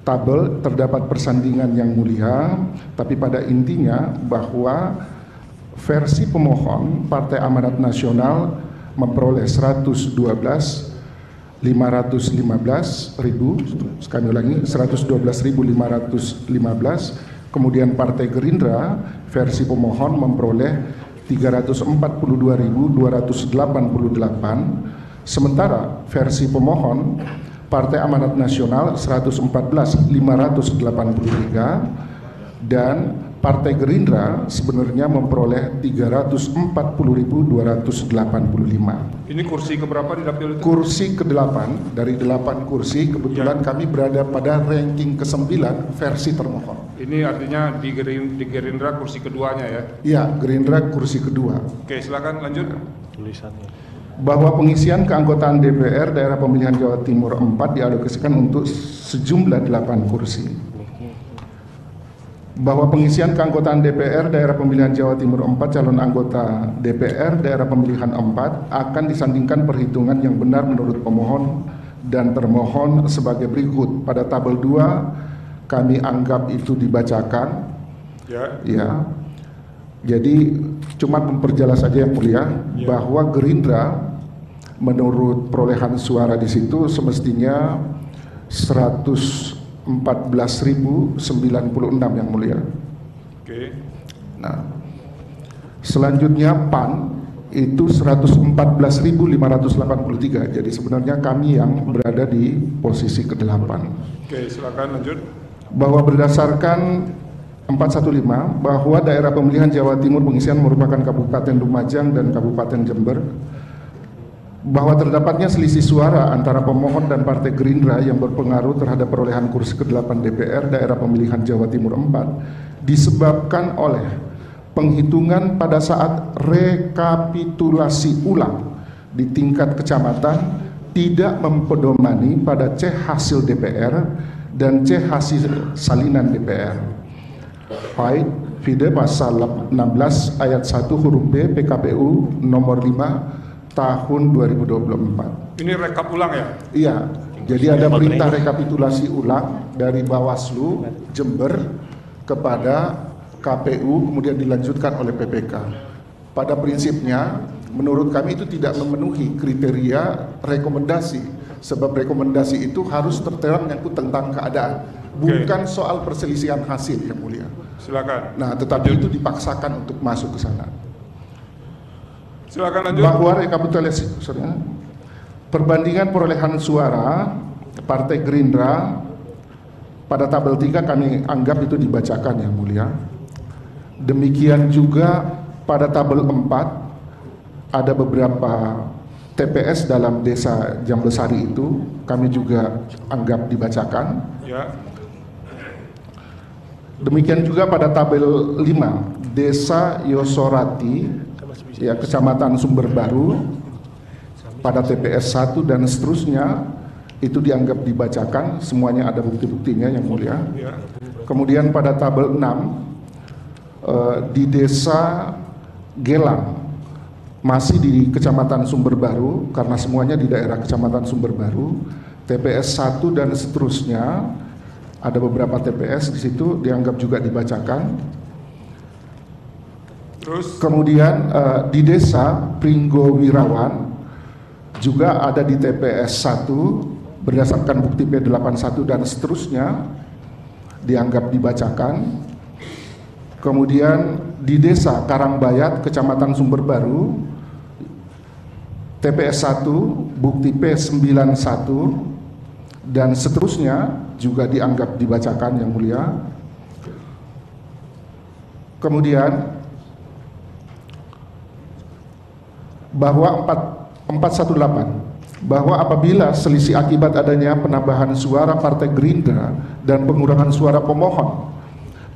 Tabel terdapat persandingan Yang Mulia, tapi pada intinya bahwa versi pemohon Partai Amanat Nasional memperoleh 112.515.000, sekali lagi 112.515. Kemudian Partai Gerindra versi pemohon memperoleh 342.288, sementara versi pemohon Partai Amanat Nasional 114.583 dan Partai Gerindra sebenarnya memperoleh 340.285. Ini kursi keberapa di dapil itu? Kursi ke-8 dari 8 kursi, kebetulan kami berada pada ranking ke-9 versi termohon. Ini artinya di Gerindra kursi keduanya ya? Iya, Gerindra kursi kedua. Oke, silakan lanjut. Tulisannya. Bahwa pengisian keanggotaan DPR daerah pemilihan Jawa Timur 4 dialokasikan untuk sejumlah 8 kursi. Bahwa pengisian keanggotaan DPR daerah pemilihan Jawa Timur 4 calon anggota DPR daerah pemilihan 4 akan disandingkan perhitungan yang benar menurut pemohon dan termohon sebagai berikut. Pada tabel 2 kami anggap itu dibacakan. Ya. Jadi cuma memperjelas saja Yang Mulia bahwa Gerindra menurut perolehan suara di situ semestinya 114.096 Yang Mulia. Oke. Nah, selanjutnya PAN itu 114.583. Jadi sebenarnya kami yang berada di posisi ke-8. Oke, silakan lanjut. Bahwa berdasarkan 415 bahwa daerah pemilihan Jawa Timur pengisian merupakan Kabupaten Lumajang dan Kabupaten Jember, bahwa terdapatnya selisih suara antara pemohon dan Partai Gerindra yang berpengaruh terhadap perolehan kursi ke-8 DPR daerah pemilihan Jawa Timur 4 disebabkan oleh penghitungan pada saat rekapitulasi ulang di tingkat kecamatan tidak mempedomani pada C hasil DPR dan C hasil salinan DPR. Faid Fide pasal 16 ayat 1 huruf B PKPU nomor 5 tahun 2024. Ini rekap ulang ya? Iya. Jadi ada perintah rekapitulasi ulang dari Bawaslu Jember kepada KPU kemudian dilanjutkan oleh PPK. Pada prinsipnya menurut kami itu tidak memenuhi kriteria rekomendasi, sebab rekomendasi itu harus tertera menyangkut tentang keadaan, bukan soal perselisihan hasil Yang Mulia. Silakan. Nah, tetapi itu dipaksakan untuk masuk ke sana. Silakan lanjut. Bahwa rekapitulasi perbandingan perolehan suara Partai Gerindra pada tabel 3 kami anggap itu dibacakan Yang Mulia. Demikian juga pada tabel 4 ada beberapa TPS dalam desa Jambesari itu kami juga anggap dibacakan. Ya. Demikian juga pada tabel 5 Desa Yosorati ya Kecamatan Sumber Baru pada TPS 1 dan seterusnya itu dianggap dibacakan, semuanya ada bukti-buktinya yang mulia. Ya. Kemudian pada tabel 6 di Desa Gelang masih di Kecamatan Sumber Baru karena semuanya di daerah Kecamatan Sumber Baru, TPS 1 dan seterusnya ada beberapa TPS di situ dianggap juga dibacakan. Terus kemudian di Desa Pringgo Wirawan juga ada di TPS 1 berdasarkan bukti P81 dan seterusnya dianggap dibacakan. Kemudian di Desa Karangbayat Kecamatan Sumber Baru TPS 1 bukti P91 dan seterusnya juga dianggap dibacakan yang mulia. Kemudian bahwa 418 bahwa apabila selisih akibat adanya penambahan suara Partai Gerindra dan pengurangan suara pemohon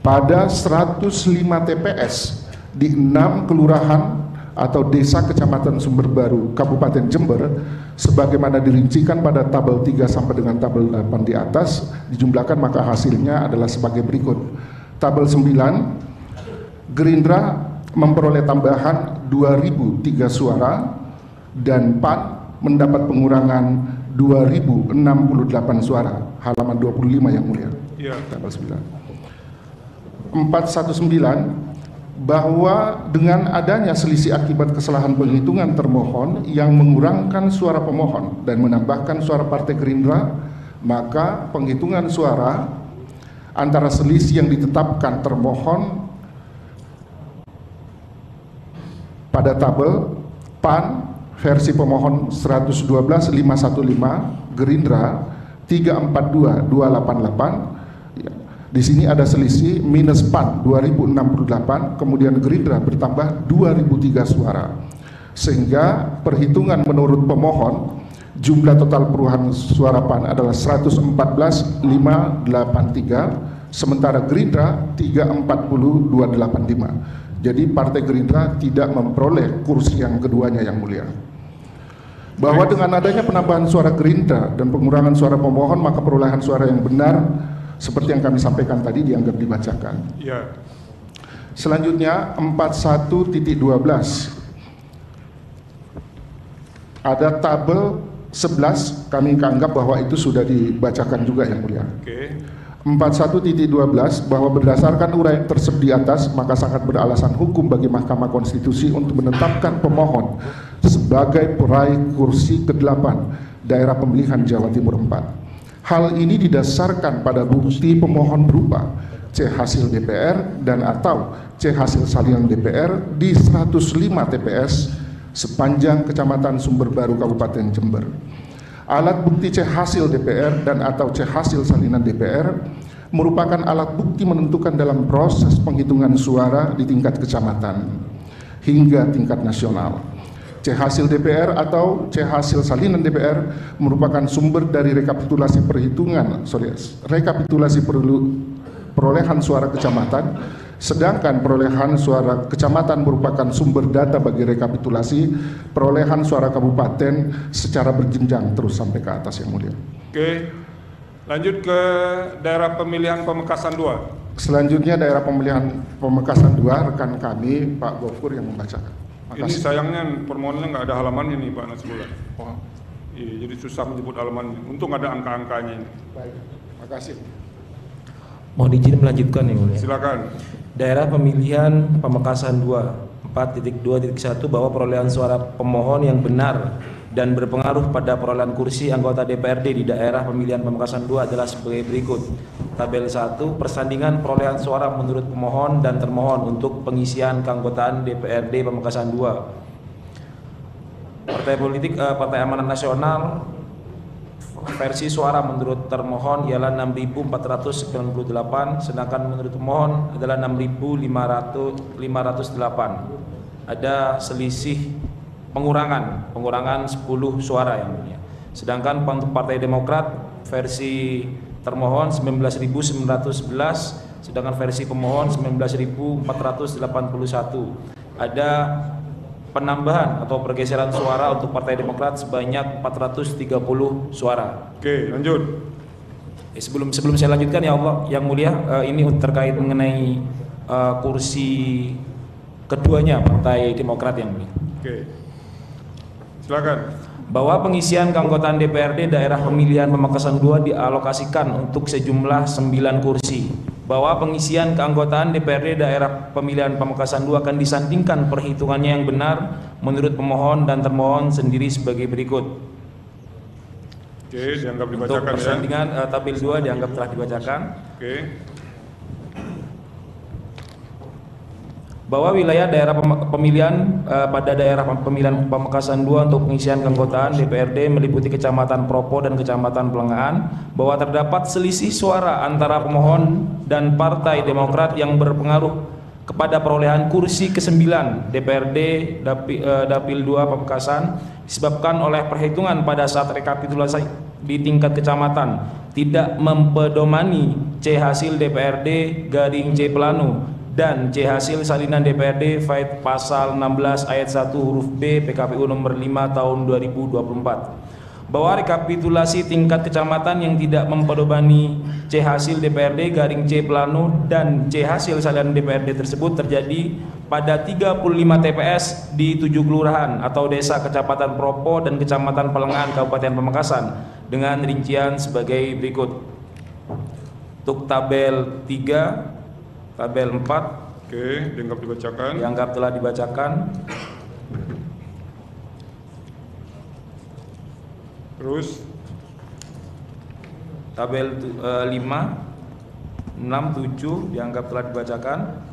pada 105 TPS di 6 kelurahan atau desa Kecamatan Sumber Baru Kabupaten Jember sebagaimana dirincikan pada tabel 3 sampai dengan tabel 8 di atas dijumlahkan, maka hasilnya adalah sebagai berikut. Tabel 9 Gerindra memperoleh tambahan 2003 suara dan PAN mendapat pengurangan 2068 suara. Halaman 25 yang mulia. ya. Tabel 9 419 bahwa dengan adanya selisih akibat kesalahan penghitungan termohon yang mengurangkan suara pemohon dan menambahkan suara Partai Gerindra, maka penghitungan suara antara selisih yang ditetapkan termohon pada tabel PAN versi pemohon 112.515, Gerindra 342.288. Di sini ada selisih minus PAN 2068, kemudian Gerindra bertambah 2003 suara. Sehingga perhitungan menurut pemohon jumlah total perolehan suara PAN adalah 114.583, sementara Gerindra 340.285. Jadi Partai Gerindra tidak memperoleh kursi yang keduanya yang mulia. Bahwa dengan adanya penambahan suara Gerindra dan pengurangan suara pemohon, maka perolehan suara yang benar seperti yang kami sampaikan tadi dianggap dibacakan. Ya. Selanjutnya 41.12 ada tabel 11, kami anggap bahwa itu sudah dibacakan juga yang mulia. Oke. 41.12 bahwa berdasarkan uraian tersebut di atas, maka sangat beralasan hukum bagi Mahkamah Konstitusi untuk menetapkan pemohon sebagai peraih kursi ke-8 daerah pemilihan Jawa Timur 4. Hal ini didasarkan pada bukti pemohon berupa C hasil DPR dan atau C hasil salinan DPR di 105 TPS sepanjang Kecamatan Sumber Baru Kabupaten Jember. Alat bukti C hasil DPR dan atau C hasil salinan DPR merupakan alat bukti menentukan dalam proses penghitungan suara di tingkat kecamatan hingga tingkat nasional. C hasil DPR atau C hasil salinan DPR merupakan sumber dari rekapitulasi perolehan suara kecamatan, sedangkan perolehan suara kecamatan merupakan sumber data bagi rekapitulasi perolehan suara kabupaten secara berjenjang terus sampai ke atas yang mulia. Oke. Lanjut ke daerah pemilihan Pamekasan 2. Selanjutnya daerah pemilihan Pamekasan 2, rekan kami Pak Gofur yang membacakan. Ini sayangnya permohonannya nggak ada halamannya nih Pak Nasrullah. Oh. Iya, jadi susah menyebut halamannya. Untung ada angka-angkanya ini. Baik, makasih. Mohon izin melanjutkan yang mulia. Silakan. Daerah pemilihan Pamekasan 2 4.2.1 bahwa perolehan suara pemohon yang benar dan berpengaruh pada perolehan kursi anggota DPRD di daerah pemilihan Pamekasan 2 adalah sebagai berikut. Tabel 1, persandingan perolehan suara menurut pemohon dan termohon untuk pengisian keanggotaan DPRD Pamekasan 2. Partai politik Partai Amanat Nasional versi suara menurut termohon ialah 6.498, sedangkan menurut pemohon adalah 6.508. Ada selisih pengurangan 10 suara yang mulia. Sedangkan untuk Partai Demokrat versi termohon 19.911, sedangkan versi pemohon 19.481. Ada penambahan atau pergeseran suara untuk Partai Demokrat sebanyak 430 suara. Oke, lanjut. Sebelum saya lanjutkan ya Allah yang mulia, ini terkait mengenai kursi keduanya Partai Demokrat yang mulia. Oke. Silakan. Bahwa pengisian keanggotaan DPRD daerah pemilihan Pamekasan 2 dialokasikan untuk sejumlah 9 kursi. Bahwa pengisian keanggotaan DPRD daerah pemilihan Pamekasan 2 akan disandingkan perhitungannya yang benar menurut pemohon dan termohon sendiri sebagai berikut. Oke, dianggap dibacakan. Untuk persandingan tabel 2 dianggap telah dibacakan. Oke. Bahwa wilayah daerah pemilihan pada daerah pemilihan Pamekasan 2 untuk pengisian keanggotaan DPRD meliputi Kecamatan Propo dan Kecamatan Pelengahan, bahwa terdapat selisih suara antara pemohon dan Partai Demokrat yang berpengaruh kepada perolehan kursi ke-9 DPRD Dapil 2 Pamekasan disebabkan oleh perhitungan pada saat rekapitulasi di tingkat kecamatan tidak mempedomani C hasil DPRD garing C Plano dan C hasil salinan DPRD Fait pasal 16 ayat 1 huruf B PKPU nomor 5 tahun 2024. Bahwa rekapitulasi tingkat kecamatan yang tidak mempedomani C hasil DPRD garing C Plano dan C hasil salinan DPRD tersebut terjadi pada 35 TPS di 7 kelurahan atau desa Kecamatan Propo dan Kecamatan Pelengahan Kabupaten Pamekasan dengan rincian sebagai berikut. Untuk tabel 3, tabel 4. Oke, dianggap dibacakan. Dianggap telah dibacakan. Terus tabel 5, 6, 7 dianggap telah dibacakan.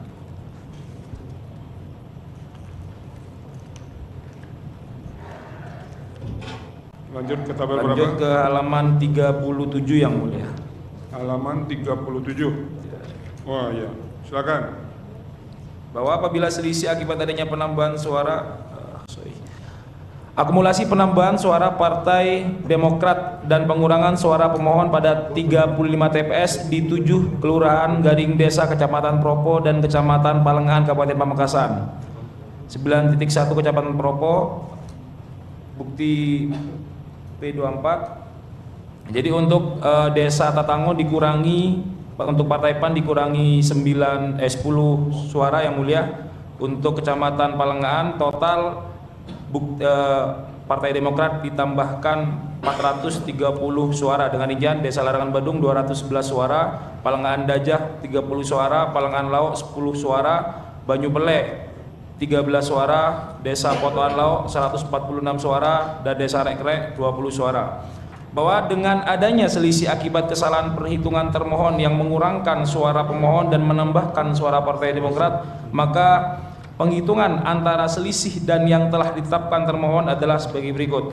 lanjut ke tabel Lanjut berapa? ke halaman 37 yang mulia. Halaman 37. Wah ya, silakan. Bahwa apabila selisih akibat adanya penambahan suara akumulasi penambahan suara Partai Demokrat dan pengurangan suara pemohon pada 35 TPS di 7 kelurahan garing desa Kecamatan Propo dan Kecamatan Pelengahan Kabupaten Pamekasan. 9.1 Kecamatan Propo, bukti P24. Jadi untuk desa Tatango dikurangi, untuk Partai PAN dikurangi 10 suara yang mulia. Untuk Kecamatan Pelengahan total Partai Demokrat ditambahkan 430 suara dengan rincian Desa Larangan Badung 211 suara, Pelengahan Dajah 30 suara, Pelengahan Lauk 10 suara, Banyu Pele 13 suara, Desa Potoan Lauk 146 suara, dan Desa Rekrek 20 suara. Bahwa dengan adanya selisih akibat kesalahan perhitungan termohon yang mengurangkan suara pemohon dan menambahkan suara Partai Demokrat, maka penghitungan antara selisih dan yang telah ditetapkan termohon adalah sebagai berikut.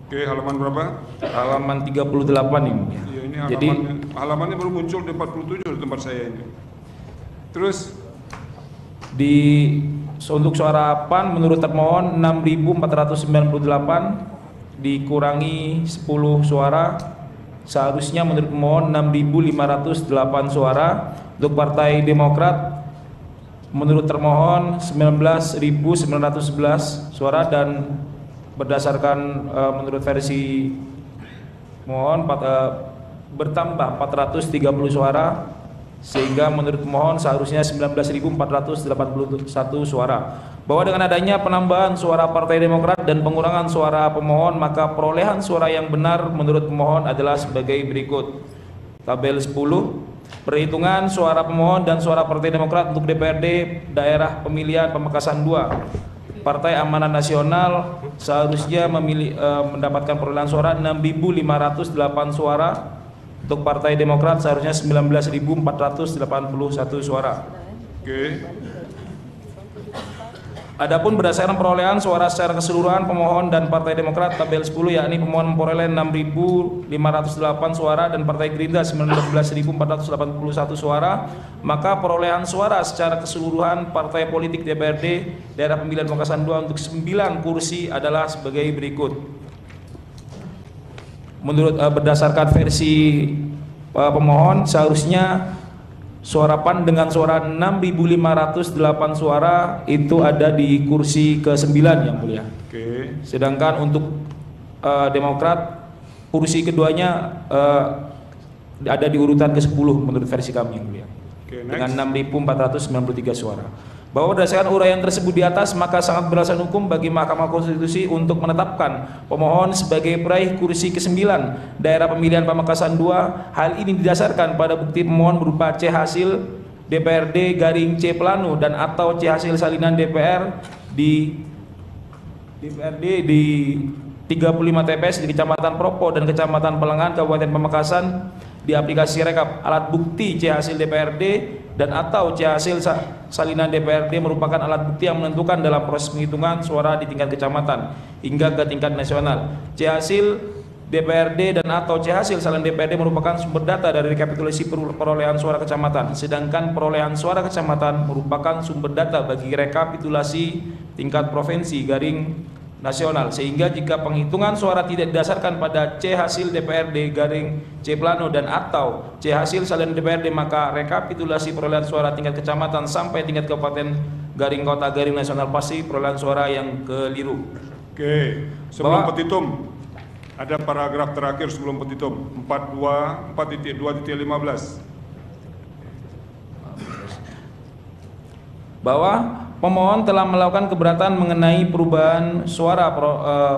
Oke, halaman berapa? Halaman 38 ini. Iya, ini Jadi halamannya baru muncul di 47 di tempat saya ini. Terus untuk suara PAN menurut termohon 6.498 dikurangi 10 suara, seharusnya menurut pemohon 6.508 suara. Untuk Partai Demokrat menurut termohon 19.911 suara, dan berdasarkan menurut versi mohon bertambah 430 suara, sehingga menurut pemohon seharusnya 19.481 suara. Bahwa dengan adanya penambahan suara Partai Demokrat dan pengurangan suara pemohon, maka perolehan suara yang benar menurut pemohon adalah sebagai berikut. Tabel 10, perhitungan suara pemohon dan suara Partai Demokrat untuk DPRD daerah pemilihan Pamekasan 2. Partai Amanat Nasional seharusnya mendapatkan perolehan suara 6.508 suara. Untuk Partai Demokrat seharusnya 19.481 suara. oke. Adapun berdasarkan perolehan suara secara keseluruhan pemohon dan Partai Demokrat tabel 10, yakni pemohon memperoleh 6.508 suara dan Partai Gerindra 19.481 suara, maka perolehan suara secara keseluruhan partai politik DPRD daerah pemilihan Pamekasan 2 untuk 9 kursi adalah sebagai berikut. Menurut berdasarkan versi pemohon, seharusnya suara PAN dengan suara 6.508 suara itu ada di kursi ke-9 yang mulia. Oke. Sedangkan untuk Demokrat kursi keduanya ada di urutan ke-10 menurut versi kami yang mulia. Oke, dengan 6.493 suara. Bahwa berdasarkan uraian tersebut di atas, maka sangat beralasan hukum bagi Mahkamah Konstitusi untuk menetapkan pemohon sebagai peraih kursi ke-9 daerah pemilihan Pamekasan 2. Hal ini didasarkan pada bukti pemohon berupa C hasil DPRD garing C Plano dan atau C hasil salinan DPR di DPRD di 35 TPS di Kecamatan Propo dan Kecamatan Pelengan Kabupaten Pamekasan di aplikasi rekap. Alat bukti C hasil DPRD dan atau C hasil salinan DPRD merupakan alat bukti yang menentukan dalam proses penghitungan suara di tingkat kecamatan hingga ke tingkat nasional. C hasil DPRD dan atau C hasil salinan DPRD merupakan sumber data dari rekapitulasi perolehan suara kecamatan, sedangkan perolehan suara kecamatan merupakan sumber data bagi rekapitulasi tingkat provinsi garing nasional, sehingga jika penghitungan suara tidak didasarkan pada C hasil DPRD garing C Plano dan atau C hasil salinan DPRD, maka rekapitulasi perolehan suara tingkat kecamatan sampai tingkat kabupaten garing kota garing nasional pasti perolehan suara yang keliru. Oke, sebelum petitum ada paragraf terakhir sebelum petitum 4.2.15 bahwa pemohon telah melakukan keberatan mengenai perubahan suara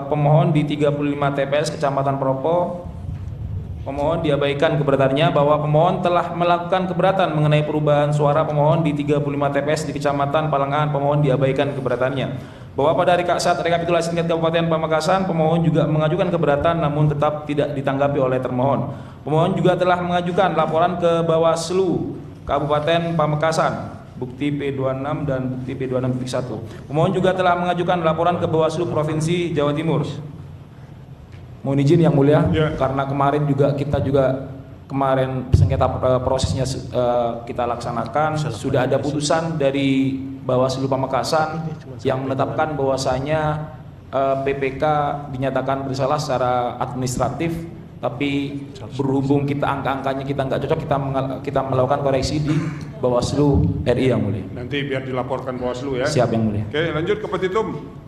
pemohon di 35 TPS Kecamatan Propo. Pemohon diabaikan keberatannya, bahwa pemohon telah melakukan keberatan mengenai perubahan suara pemohon di 35 TPS di Kecamatan Palengan. Pemohon diabaikan keberatannya. Bahwa pada saat rekapitulasi tingkat Kabupaten Pamekasan, pemohon juga mengajukan keberatan namun tetap tidak ditanggapi oleh termohon. Pemohon juga telah mengajukan laporan ke Bawaslu Kabupaten Pamekasan, bukti P26 dan bukti P26.1. Pemohon juga telah mengajukan laporan ke Bawaslu Provinsi Jawa Timur. Mohon izin yang mulia, karena kemarin juga kita kemarin sengketa prosesnya kita laksanakan, sudah ada putusan dari Bawaslu Pamekasan yang menetapkan bahwasanya PPK dinyatakan bersalah secara administratif, tapi berhubung kita angka-angkanya kita nggak cocok, kita melakukan koreksi di Bawaslu RI yang mulia. Nanti biar dilaporkan Bawaslu ya. Siap yang mulia. Oke, lanjut ke petitum.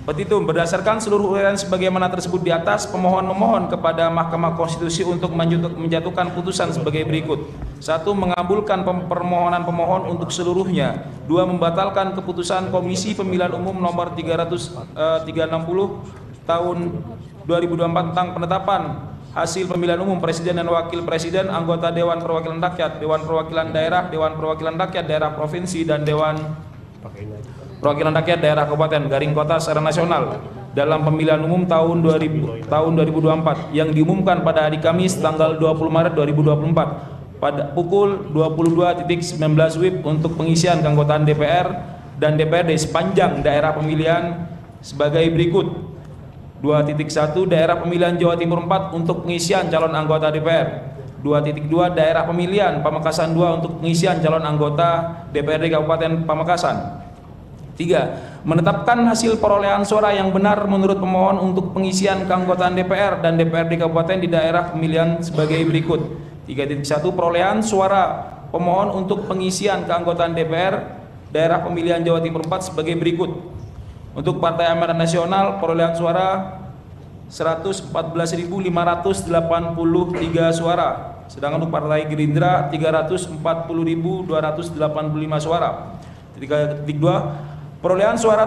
Petitum berdasarkan seluruh uraian sebagaimana tersebut di atas, pemohon memohon kepada Mahkamah Konstitusi untuk menjatuhkan putusan sebagai berikut. 1. Mengabulkan permohonan pemohon untuk seluruhnya. 2. Membatalkan keputusan Komisi Pemilihan Umum nomor 360 tahun 2024 tentang penetapan hasil pemilihan umum presiden dan wakil presiden, anggota Dewan Perwakilan Rakyat, Dewan Perwakilan Daerah, Dewan Perwakilan Rakyat Daerah Provinsi, dan Dewan Perwakilan Rakyat Daerah Kabupaten garing kota secara nasional dalam pemilihan umum tahun 2024 yang diumumkan pada hari Kamis tanggal 20 Maret 2024 pada pukul 22.19 WIB untuk pengisian keanggotaan DPR dan DPRD sepanjang daerah pemilihan sebagai berikut. 2.1 daerah pemilihan Jawa Timur 4 untuk pengisian calon anggota DPR. 2.2 daerah pemilihan Pamekasan 2 untuk pengisian calon anggota DPRD Kabupaten Pamekasan. 3. Menetapkan hasil perolehan suara yang benar menurut pemohon untuk pengisian keanggotaan DPR dan DPRD Kabupaten di daerah pemilihan sebagai berikut. 3.1 perolehan suara pemohon untuk pengisian keanggotaan DPR daerah pemilihan Jawa Timur 4 sebagai berikut. Untuk Partai Amanat Nasional perolehan suara 114.583 suara, sedangkan untuk Partai Gerindra 340.285 suara. 3. Perolehan suara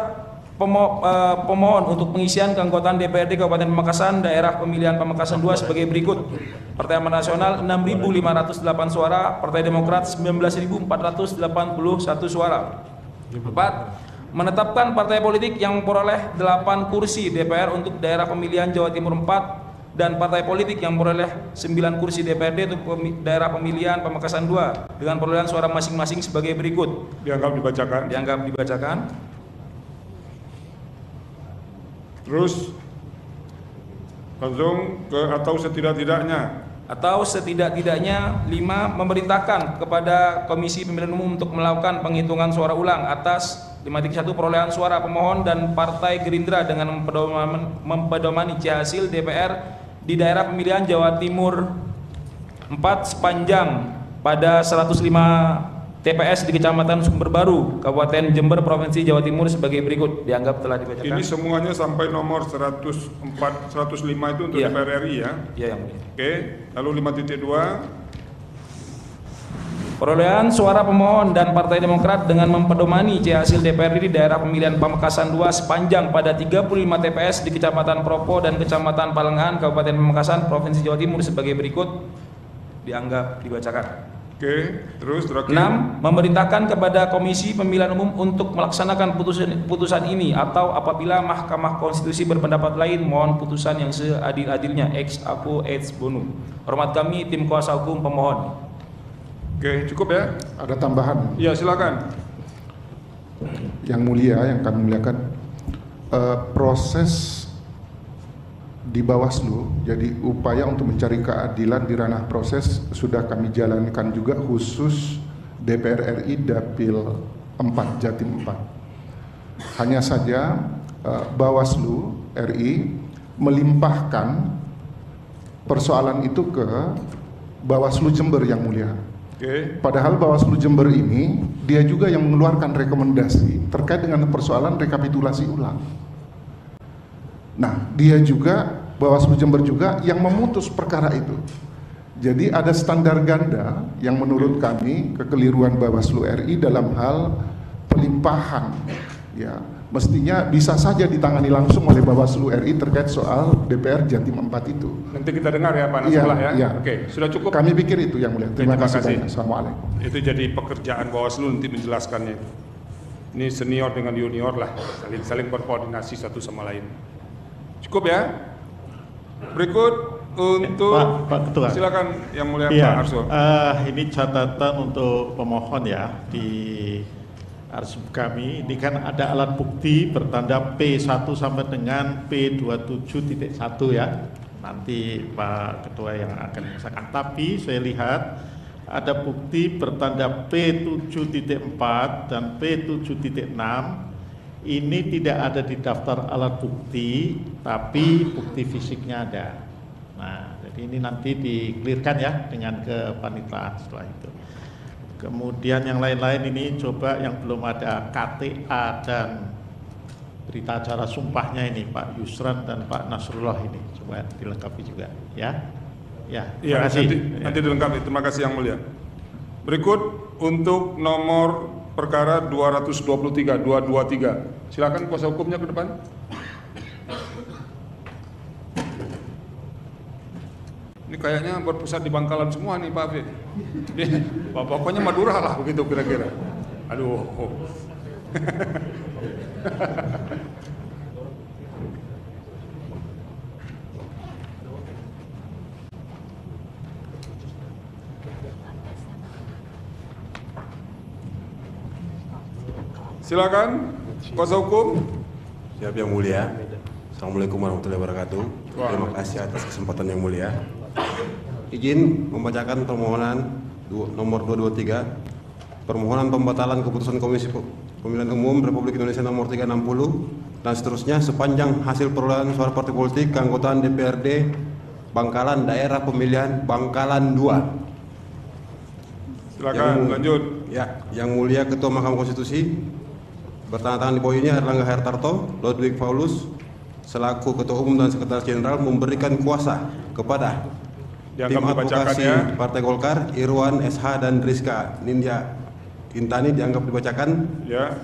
pemohon untuk pengisian keanggotaan DPRD Kabupaten Pamekasan daerah pemilihan Pamekasan 2 sebagai berikut. Partai Amanat Nasional 6.508 suara, Partai Demokrat 19.481 suara. 4. Menetapkan partai politik yang memperoleh 8 kursi DPR untuk daerah pemilihan Jawa Timur 4 dan partai politik yang memperoleh 9 kursi DPRD untuk daerah pemilihan Pamekasan 2 dengan perolehan suara masing-masing sebagai berikut. Dianggap dibacakan. Dianggap dibacakan. Terus langsung ke atau setidak-tidaknya. Atau setidak-tidaknya 5. Memerintahkan kepada Komisi Pemilihan Umum untuk melakukan penghitungan suara ulang atas 5.1 perolehan suara pemohon dan Partai Gerindra dengan mempedomani hasil DPR di daerah pemilihan Jawa Timur 4 sepanjang pada 105 TPS di Kecamatan Sumberbaru, Kabupaten Jember, Provinsi Jawa Timur sebagai berikut. Dianggap telah dibacakan. Ini semuanya sampai nomor 104, 105 itu untuk DPR RI ya? Iya, yang mulia. Oke, lalu 5.2. Perolehan suara pemohon dan Partai Demokrat dengan mempedomani hasil DPRD di daerah pemilihan Pamekasan 2 sepanjang pada 35 TPS di Kecamatan Propo dan Kecamatan Palengahan, Kabupaten Pamekasan, Provinsi Jawa Timur sebagai berikut. Dianggap dibacakan. Oke, terus terakhir. 6. Memerintahkan kepada Komisi Pemilihan Umum untuk melaksanakan putusan ini atau apabila Mahkamah Konstitusi berpendapat lain, mohon putusan yang seadil-adilnya ex apo ex bono. Hormat kami tim kuasa hukum pemohon. Oke, cukup ya? Ada tambahan? Iya, silakan. Yang mulia, yang kami muliakan, proses di Bawaslu, jadi upaya untuk mencari keadilan di ranah proses sudah kami jalankan juga khusus DPR RI Dapil 4 Jatim 4. Hanya saja Bawaslu RI melimpahkan persoalan itu ke Bawaslu Jember yang mulia. Padahal Bawaslu Jember ini dia juga yang mengeluarkan rekomendasi terkait dengan persoalan rekapitulasi ulang. Nah, dia juga Bawaslu Jember juga yang memutus perkara itu. Jadi ada standar ganda yang menurut kami kekeliruan Bawaslu RI dalam hal pelimpahan. Ya, mestinya bisa saja ditangani langsung oleh Bawaslu RI terkait soal DPR Jatim 4 itu. Nanti kita dengar ya Pak Nasrullah ya. Iya. Oke, sudah cukup. Kami pikir itu yang mulia. Terima kasih banyak. Assalamualaikum. Itu jadi pekerjaan Bawaslu nanti menjelaskannya. Ini senior dengan junior lah, saling berkoordinasi satu sama lain. Cukup ya. Berikut untuk Pak Ketua. Silakan yang mulia Iya, Pak Arso. Ini catatan untuk pemohon ya di arsip kami. Ini kan ada alat bukti bertanda P1 sampai dengan P27.1 ya. Nanti Pak Ketua yang akan mengesahkan. Tapi saya lihat ada bukti bertanda P7.4 dan P7.6. Ini tidak ada di daftar alat bukti, tapi bukti fisiknya ada. Nah, jadi ini nanti di-clearkan ya dengan kepanitraan setelah itu. Kemudian yang lain-lain ini coba yang belum ada KTA dan berita acara sumpahnya ini Pak Yusran dan Pak Nasrullah ini coba dilengkapi juga ya. Ya, terima kasih. Nanti dilengkapi. Terima kasih yang mulia. Berikut untuk nomor perkara 223. Silakan kuasa hukumnya ke depan. Ini kayaknya berpusat di Bangkalan semua nih Pak Afif. Pokoknya Madura lah begitu kira-kira. Aduh. Silakan kuasa hukum. Siap yang mulia. Assalamualaikum warahmatullahi wabarakatuh. Terima kasih atas kesempatan yang mulia. Izin membacakan permohonan nomor 223, permohonan pembatalan keputusan Komisi Pemilihan Umum Republik Indonesia nomor 360 dan seterusnya sepanjang hasil perolehan suara partai politik keanggotaan DPRD Bangkalan daerah pemilihan Bangkalan 2. Silakan lanjut. Ya, yang mulia Ketua Mahkamah Konstitusi bertandatangan di bawah ini Erlangga Hartarto, Ludwig Paulus selaku Ketua Umum dan Sekretaris Jenderal memberikan kuasa kepada tim advokasi Partai Golkar Irwan SH dan Rizka Nindya Intani dianggap dibacakan. Ya.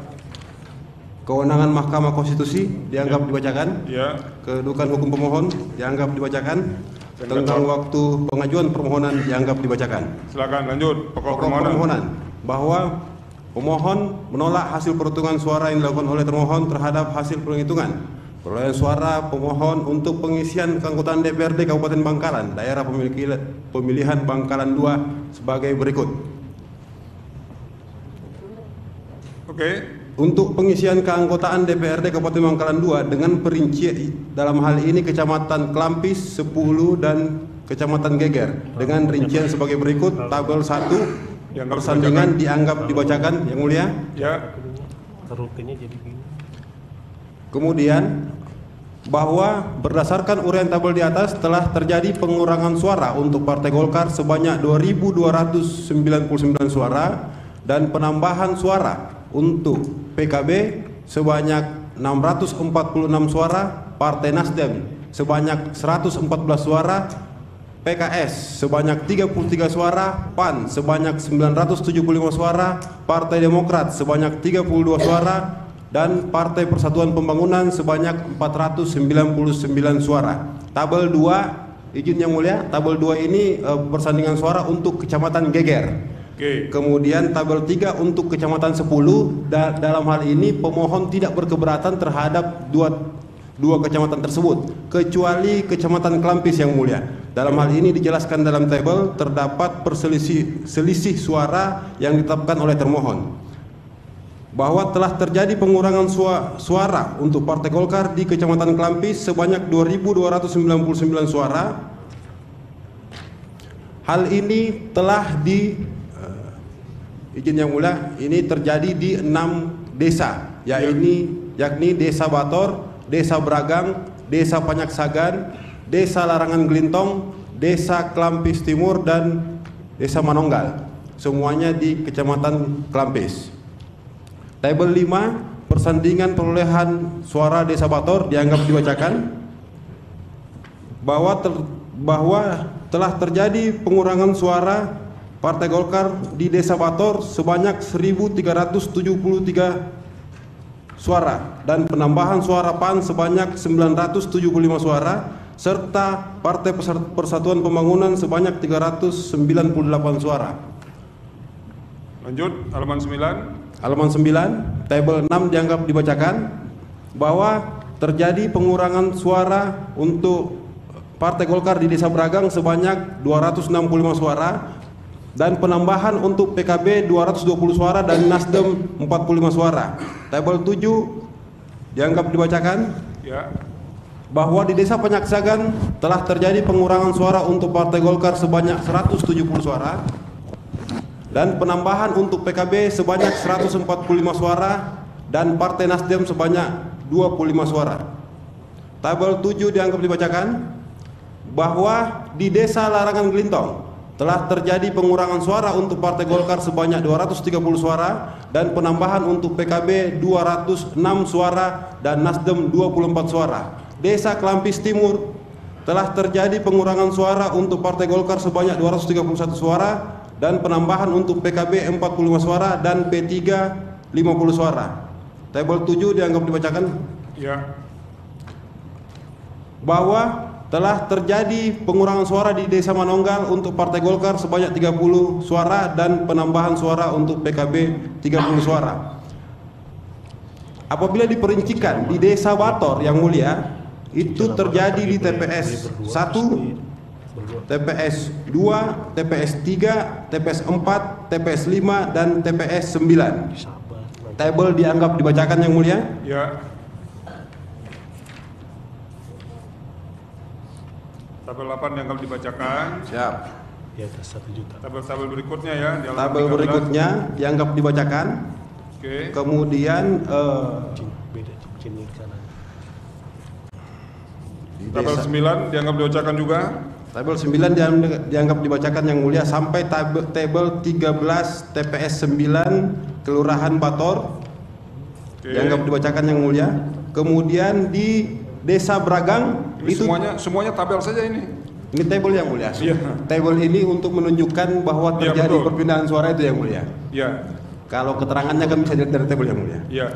Kewenangan Mahkamah Konstitusi dianggap dibacakan. Ya. Kedudukan hukum pemohon dianggap dibacakan. Tentang waktu pengajuan permohonan dianggap dibacakan. Silakan lanjut. Pokok permohonan bahwa pemohon menolak hasil perhitungan suara yang dilakukan oleh termohon terhadap hasil penghitungan perolehan suara pemohon untuk pengisian keanggotaan DPRD Kabupaten Bangkalan daerah pemilihan Bangkalan 2 sebagai berikut. Oke. Untuk pengisian keanggotaan DPRD Kabupaten Bangkalan 2 dengan perincian dalam hal ini Kecamatan Klampis 10 dan Kecamatan Geger dengan rincian sebagai berikut. Tabel 1 persandingan dianggap dibacakan Yang Mulia. Ya. Kemudian bahwa berdasarkan uraian tabel di atas telah terjadi pengurangan suara untuk Partai Golkar sebanyak 2.299 suara dan penambahan suara untuk PKB sebanyak 646 suara, Partai Nasdem sebanyak 114 suara, PKS sebanyak 33 suara, PAN sebanyak 975 suara, Partai Demokrat sebanyak 32 suara, dan Partai Persatuan Pembangunan sebanyak 499 suara. Tabel 2, izin Yang Mulia, tabel 2 ini persandingan suara untuk Kecamatan Geger. Kemudian tabel 3 untuk Kecamatan 10, dalam hal ini pemohon tidak berkeberatan terhadap dua kecamatan tersebut, kecuali Kecamatan Klampis Yang Mulia. Dalam hal ini dijelaskan dalam tabel terdapat selisih suara yang ditetapkan oleh termohon. Bahwa telah terjadi pengurangan suara untuk Partai Golkar di Kecamatan Klampis sebanyak 2.299 suara. Hal ini telah izin Yang Mulia, ini terjadi di 6 desa, yakni Desa Bator, Desa Bragang, Desa Panyaksagan, Desa Larangan Gelintong, Desa Klampis Timur, dan Desa Manonggal. Semuanya di Kecamatan Klampis. Tabel 5, persandingan perolehan suara Desa Bator dianggap dibacakan. Bahwa telah terjadi pengurangan suara Partai Golkar di Desa Bator sebanyak 1.373 suara dan penambahan suara PAN sebanyak 975 suara serta Partai Persatuan Pembangunan sebanyak 398 suara. Lanjut, halaman 9. Halaman 9, tabel 6 dianggap dibacakan. Bahwa terjadi pengurangan suara untuk Partai Golkar di Desa Bragang sebanyak 265 suara dan penambahan untuk PKB 220 suara dan Nasdem 45 suara. Tabel 7 dianggap dibacakan. Ya. Bahwa di Desa Panyaksagan telah terjadi pengurangan suara untuk Partai Golkar sebanyak 170 suara dan penambahan untuk PKB sebanyak 145 suara dan Partai Nasdem sebanyak 25 suara. Tabel 7 dianggap dibacakan. Bahwa di Desa Larangan Gelintong telah terjadi pengurangan suara untuk Partai Golkar sebanyak 230 suara dan penambahan untuk PKB 206 suara dan Nasdem 24 suara. Desa Klampis Timur telah terjadi pengurangan suara untuk Partai Golkar sebanyak 231 suara dan penambahan untuk PKB 45 suara dan P3 50 suara. Tabel 7 dianggap dibacakan. Ya. Bahwa telah terjadi pengurangan suara di Desa Manonggal untuk Partai Golkar sebanyak 30 suara dan penambahan suara untuk PKB 30 suara. Apabila diperincikan di Desa Bator Yang Mulia, itu terjadi di TPS 1, TPS 2, TPS 3, TPS 4, TPS 5, dan TPS 9. Tabel dianggap dibacakan Yang Mulia. Ya. Tabel 8 dianggap dibacakan. Siap. Di atas 1 juta. Tabel berikutnya ya. Tabel berikutnya dianggap dibacakan. Oke. Kemudian Beda cincin kanan. Tabel 9 dianggap dibacakan juga. Tabel 9 dianggap dibacakan Yang Mulia sampai tabel 13 TPS 9 Kelurahan Bator. Oke. Dianggap dibacakan Yang Mulia. Kemudian di Desa Bragang ini itu semuanya tabel saja ini. Ini tabel Yang Mulia. Iya. Tabel ini untuk menunjukkan bahwa terjadi perpindahan suara itu Yang Mulia. Iya. Kalau keterangannya kan bisa dilihat dari tabel Yang Mulia. Iya.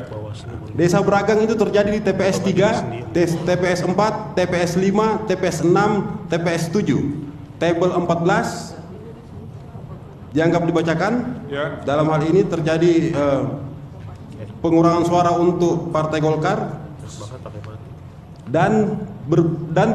Desa Bragang itu terjadi di TPS 3, TPS 4, TPS 5, TPS 6, TPS 7. Tabel 14 dianggap dibacakan. Ya. Dalam hal ini terjadi pengurangan suara untuk Partai Golkar dan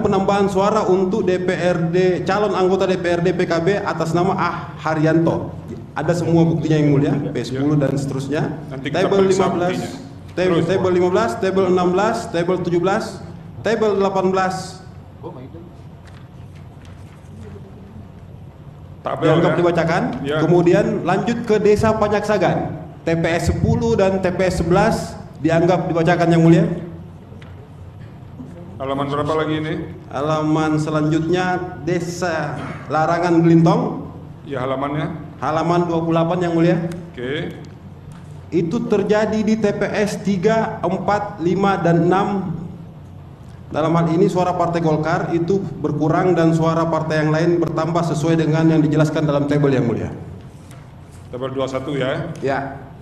penambahan suara untuk DPRD calon anggota DPRD PKB atas nama Haryanto Ada semua buktinya yang mulia, P10 dan seterusnya. Table 15, table 15, table 16, table 17, table 18. Dianggap dibacakan. Kemudian lanjut ke Desa Panyaksagan, TPS 10 dan TPS 11 dianggap dibacakan yang mulia. Halaman berapa lagi ini? Halaman selanjutnya Desa Larangan Belintong. Ya, halamannya. Halaman 28 yang mulia. Oke. Itu terjadi di TPS 3, 4, 5, dan 6. Dalam hal ini suara Partai Golkar itu berkurang dan suara partai yang lain bertambah sesuai dengan yang dijelaskan dalam tabel yang mulia. Tabel 21 ya? Ya.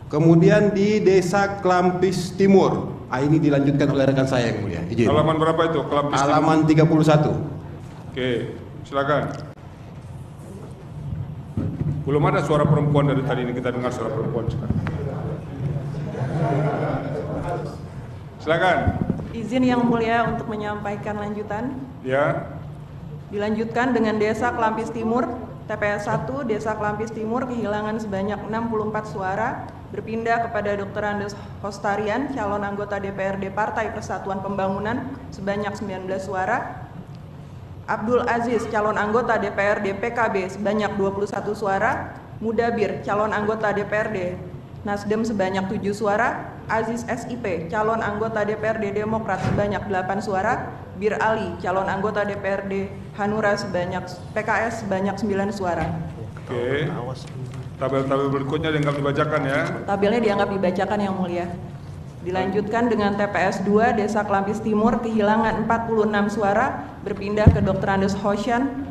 Kemudian di Desa Klampis Timur. Ini dilanjutkan oleh rekan saya yang mulia. Izin. Halaman berapa itu? Klampis Halaman 31. Oke, silakan. Belum ada suara perempuan dari tadi ini, kita dengar suara perempuan sekarang. Silakan. Izin yang mulia untuk menyampaikan lanjutan. Ya. Dilanjutkan dengan Desa Klampis Timur, TPS 1, Desa Klampis Timur kehilangan sebanyak 64 suara, berpindah kepada Dr. Andes Hostarian, calon anggota DPRD Partai Persatuan Pembangunan sebanyak 19 suara. Abdul Aziz, calon anggota DPRD PKB sebanyak 21 suara. Mudabir, calon anggota DPRD Nasdem sebanyak 7 suara. Aziz SIP, calon anggota DPRD Demokrat sebanyak 8 suara. Bir Ali, calon anggota DPRD Hanura PKS sebanyak 9 suara. Oke. Tabel-tabel berikutnya dianggap dibacakan ya. Tabelnya dianggap dibacakan yang mulia. Dilanjutkan dengan TPS 2 Desa Klampis Timur kehilangan 46 suara, berpindah ke Dr. Andes Hosyan,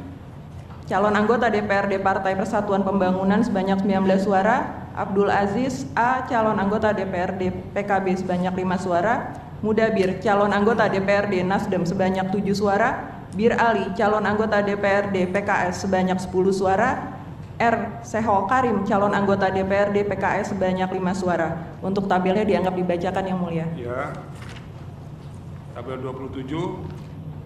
calon anggota DPRD Partai Persatuan Pembangunan sebanyak 19 suara. Abdul Aziz A, calon anggota DPRD PKB sebanyak 5 suara. Mudabir, calon anggota DPRD Nasdem sebanyak 7 suara. Bir Ali, calon anggota DPRD PKS sebanyak 10 suara. R. Sehol Karim, calon anggota DPRD PKS sebanyak 5 suara. Untuk tabelnya dianggap dibacakan yang mulia. Ya. Tabel 27.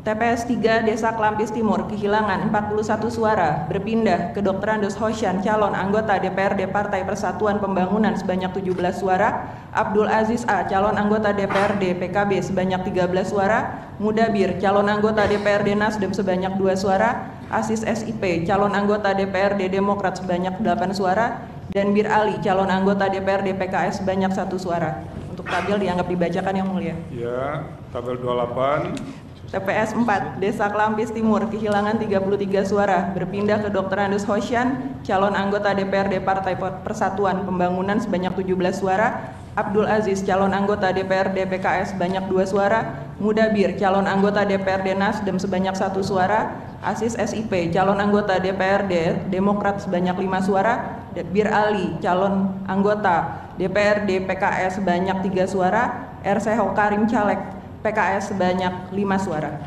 TPS 3 Desa Klampis Timur kehilangan 41 suara, berpindah ke Dr. Andes Hosyan, calon anggota DPRD Partai Persatuan Pembangunan sebanyak 17 suara. Abdul Aziz A, calon anggota DPRD PKB sebanyak 13 suara. Mudabir, calon anggota DPRD Nasdem sebanyak 2 suara. Aziz SIP, calon anggota DPRD Demokrat sebanyak 8 suara. Dan Bir Ali, calon anggota DPRD PKS sebanyak 1 suara. Untuk tabel dianggap dibacakan yang mulia. Ya, tabel 28. TPS 4 Desa Klampis Timur kehilangan 33 suara, berpindah ke Dr. Andes Hosyan, calon anggota DPRD Partai Persatuan Pembangunan sebanyak 17 suara. Abdul Aziz, calon anggota DPRD PKS sebanyak 2 suara. Mudabir, calon anggota DPRD Nasdem sebanyak 1 suara. Aziz SIP, calon anggota DPRD Demokrat sebanyak 5 suara. Bir Ali, calon anggota DPRD PKS sebanyak 3 suara. R. Sehol Karim, caleg PKS sebanyak 5 suara.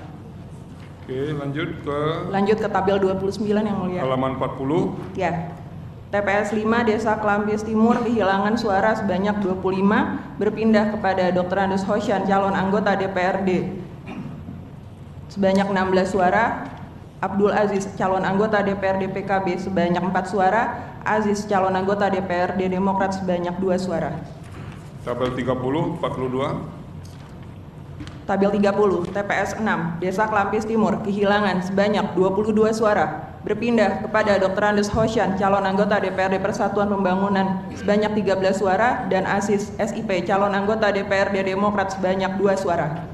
Oke, lanjut ke tabel 29 yang mulia. Halaman 40. Ya. TPS 5 Desa Klampis Timur kehilangan suara sebanyak 25, berpindah kepada Dr. Andes Hosyan, calon anggota DPRD sebanyak 16 suara. Abdul Aziz, calon anggota DPRD PKB sebanyak 4 suara. Aziz, calon anggota DPRD Demokrat sebanyak 2 suara. Tabel 30, 42. Tabel 30, TPS 6, Desa Klampis Timur kehilangan sebanyak 22 suara, berpindah kepada Dr. Andes Hosyan, calon anggota DPRD Persatuan Pembangunan sebanyak 13 suara, dan Aziz SIP, calon anggota DPRD Demokrat sebanyak 2 suara.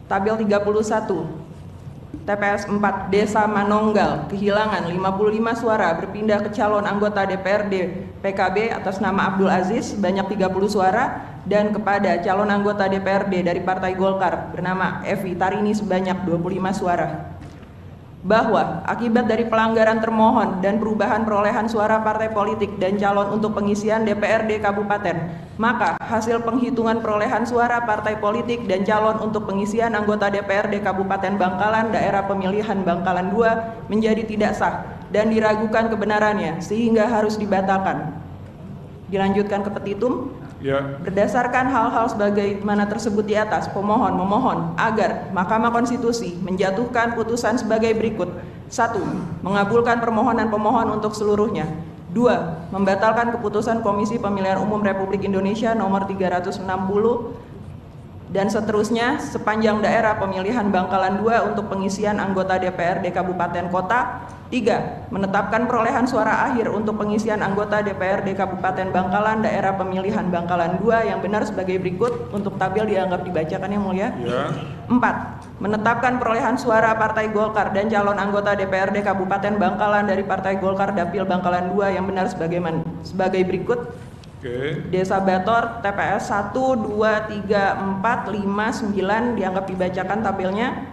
Tabel 31, TPS 4 Desa Manonggal kehilangan 55 suara, berpindah ke calon anggota DPRD PKB atas nama Abdul Aziz sebanyak 30 suara, dan kepada calon anggota DPRD dari Partai Golkar bernama Evi Tarini sebanyak 25 suara. Bahwa akibat dari pelanggaran termohon dan perubahan perolehan suara partai politik dan calon untuk pengisian DPRD Kabupaten, maka hasil penghitungan perolehan suara partai politik dan calon untuk pengisian anggota DPRD Kabupaten Bangkalan daerah pemilihan Bangkalan 2 menjadi tidak sah dan diragukan kebenarannya sehingga harus dibatalkan. Dilanjutkan ke petitum. Ya. Berdasarkan hal-hal sebagaimana tersebut di atas, pemohon memohon agar Mahkamah Konstitusi menjatuhkan putusan sebagai berikut. 1. Mengabulkan permohonan pemohon untuk seluruhnya. 2. Membatalkan keputusan Komisi Pemilihan Umum Republik Indonesia nomor 360 dan seterusnya sepanjang daerah pemilihan Bangkalan 2 untuk pengisian anggota DPRD Kabupaten Kota. 3. Menetapkan perolehan suara akhir untuk pengisian anggota DPRD Kabupaten Bangkalan daerah pemilihan Bangkalan 2 yang benar sebagai berikut. Untuk tabel dianggap dibacakan yang mulia. Ya. 4. Menetapkan perolehan suara Partai Golkar dan calon anggota DPRD Kabupaten Bangkalan dari Partai Golkar Dapil Bangkalan 2 yang benar sebagai berikut. Desa Bator TPS 1, 2, 3, 4, 5, 9 dianggap dibacakan tabelnya.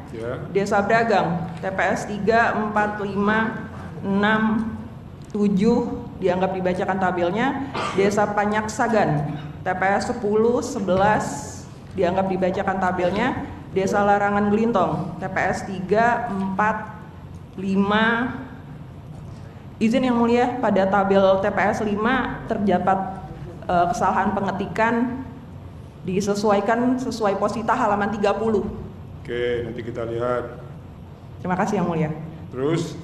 Desa Bragang TPS 3, 4, 5, 6, 7 dianggap dibacakan tabelnya. Desa Panyaksagan TPS 10, 11 dianggap dibacakan tabelnya. Desa Larangan Gelintong TPS 3, 4, 5. Izin yang mulia, pada tabel TPS 5 terdapat kesalahan pengetikan, disesuaikan sesuai posita halaman 30. Oke, nanti kita lihat. Terima kasih yang mulia. Terus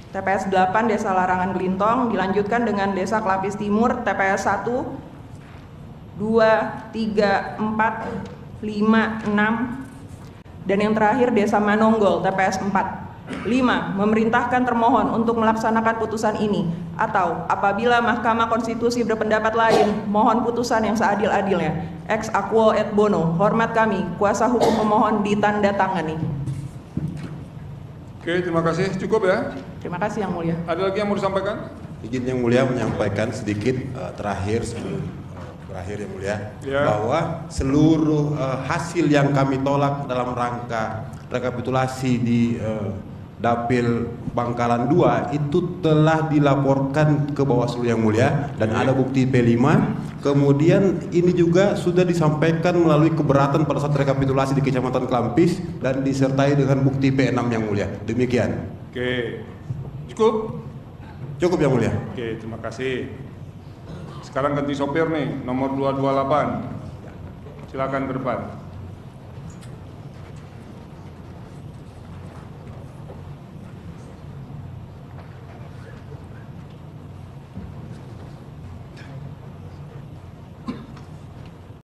TPS 8 Desa Larangan Gelintong dilanjutkan dengan Desa Kelapis Timur TPS 1, 2, 3, 4, 5, 6 dan yang terakhir Desa Manonggol TPS 4. 5. Memerintahkan termohon untuk melaksanakan putusan ini atau apabila Mahkamah Konstitusi berpendapat lain, mohon putusan yang seadil-adilnya. Ex aequo et bono. Hormat kami, kuasa hukum pemohon ditandatangani. Oke, terima kasih. Cukup ya? Terima kasih yang mulia. Ada lagi yang mau disampaikan? Izin yang mulia menyampaikan sedikit terakhir yang mulia, bahwa seluruh hasil yang kami tolak dalam rangka rekapitulasi di Dapil Bangkalan 2 itu telah dilaporkan ke Bawaslu yang mulia dan ada bukti P5. Kemudian ini juga sudah disampaikan melalui keberatan pada saat rekapitulasi di Kecamatan Klampis dan disertai dengan bukti P6 yang mulia. Demikian. Oke. Cukup? Cukup yang mulia. Oke, terima kasih. Sekarang ganti sopir nih, nomor 228. Silakan ke depan.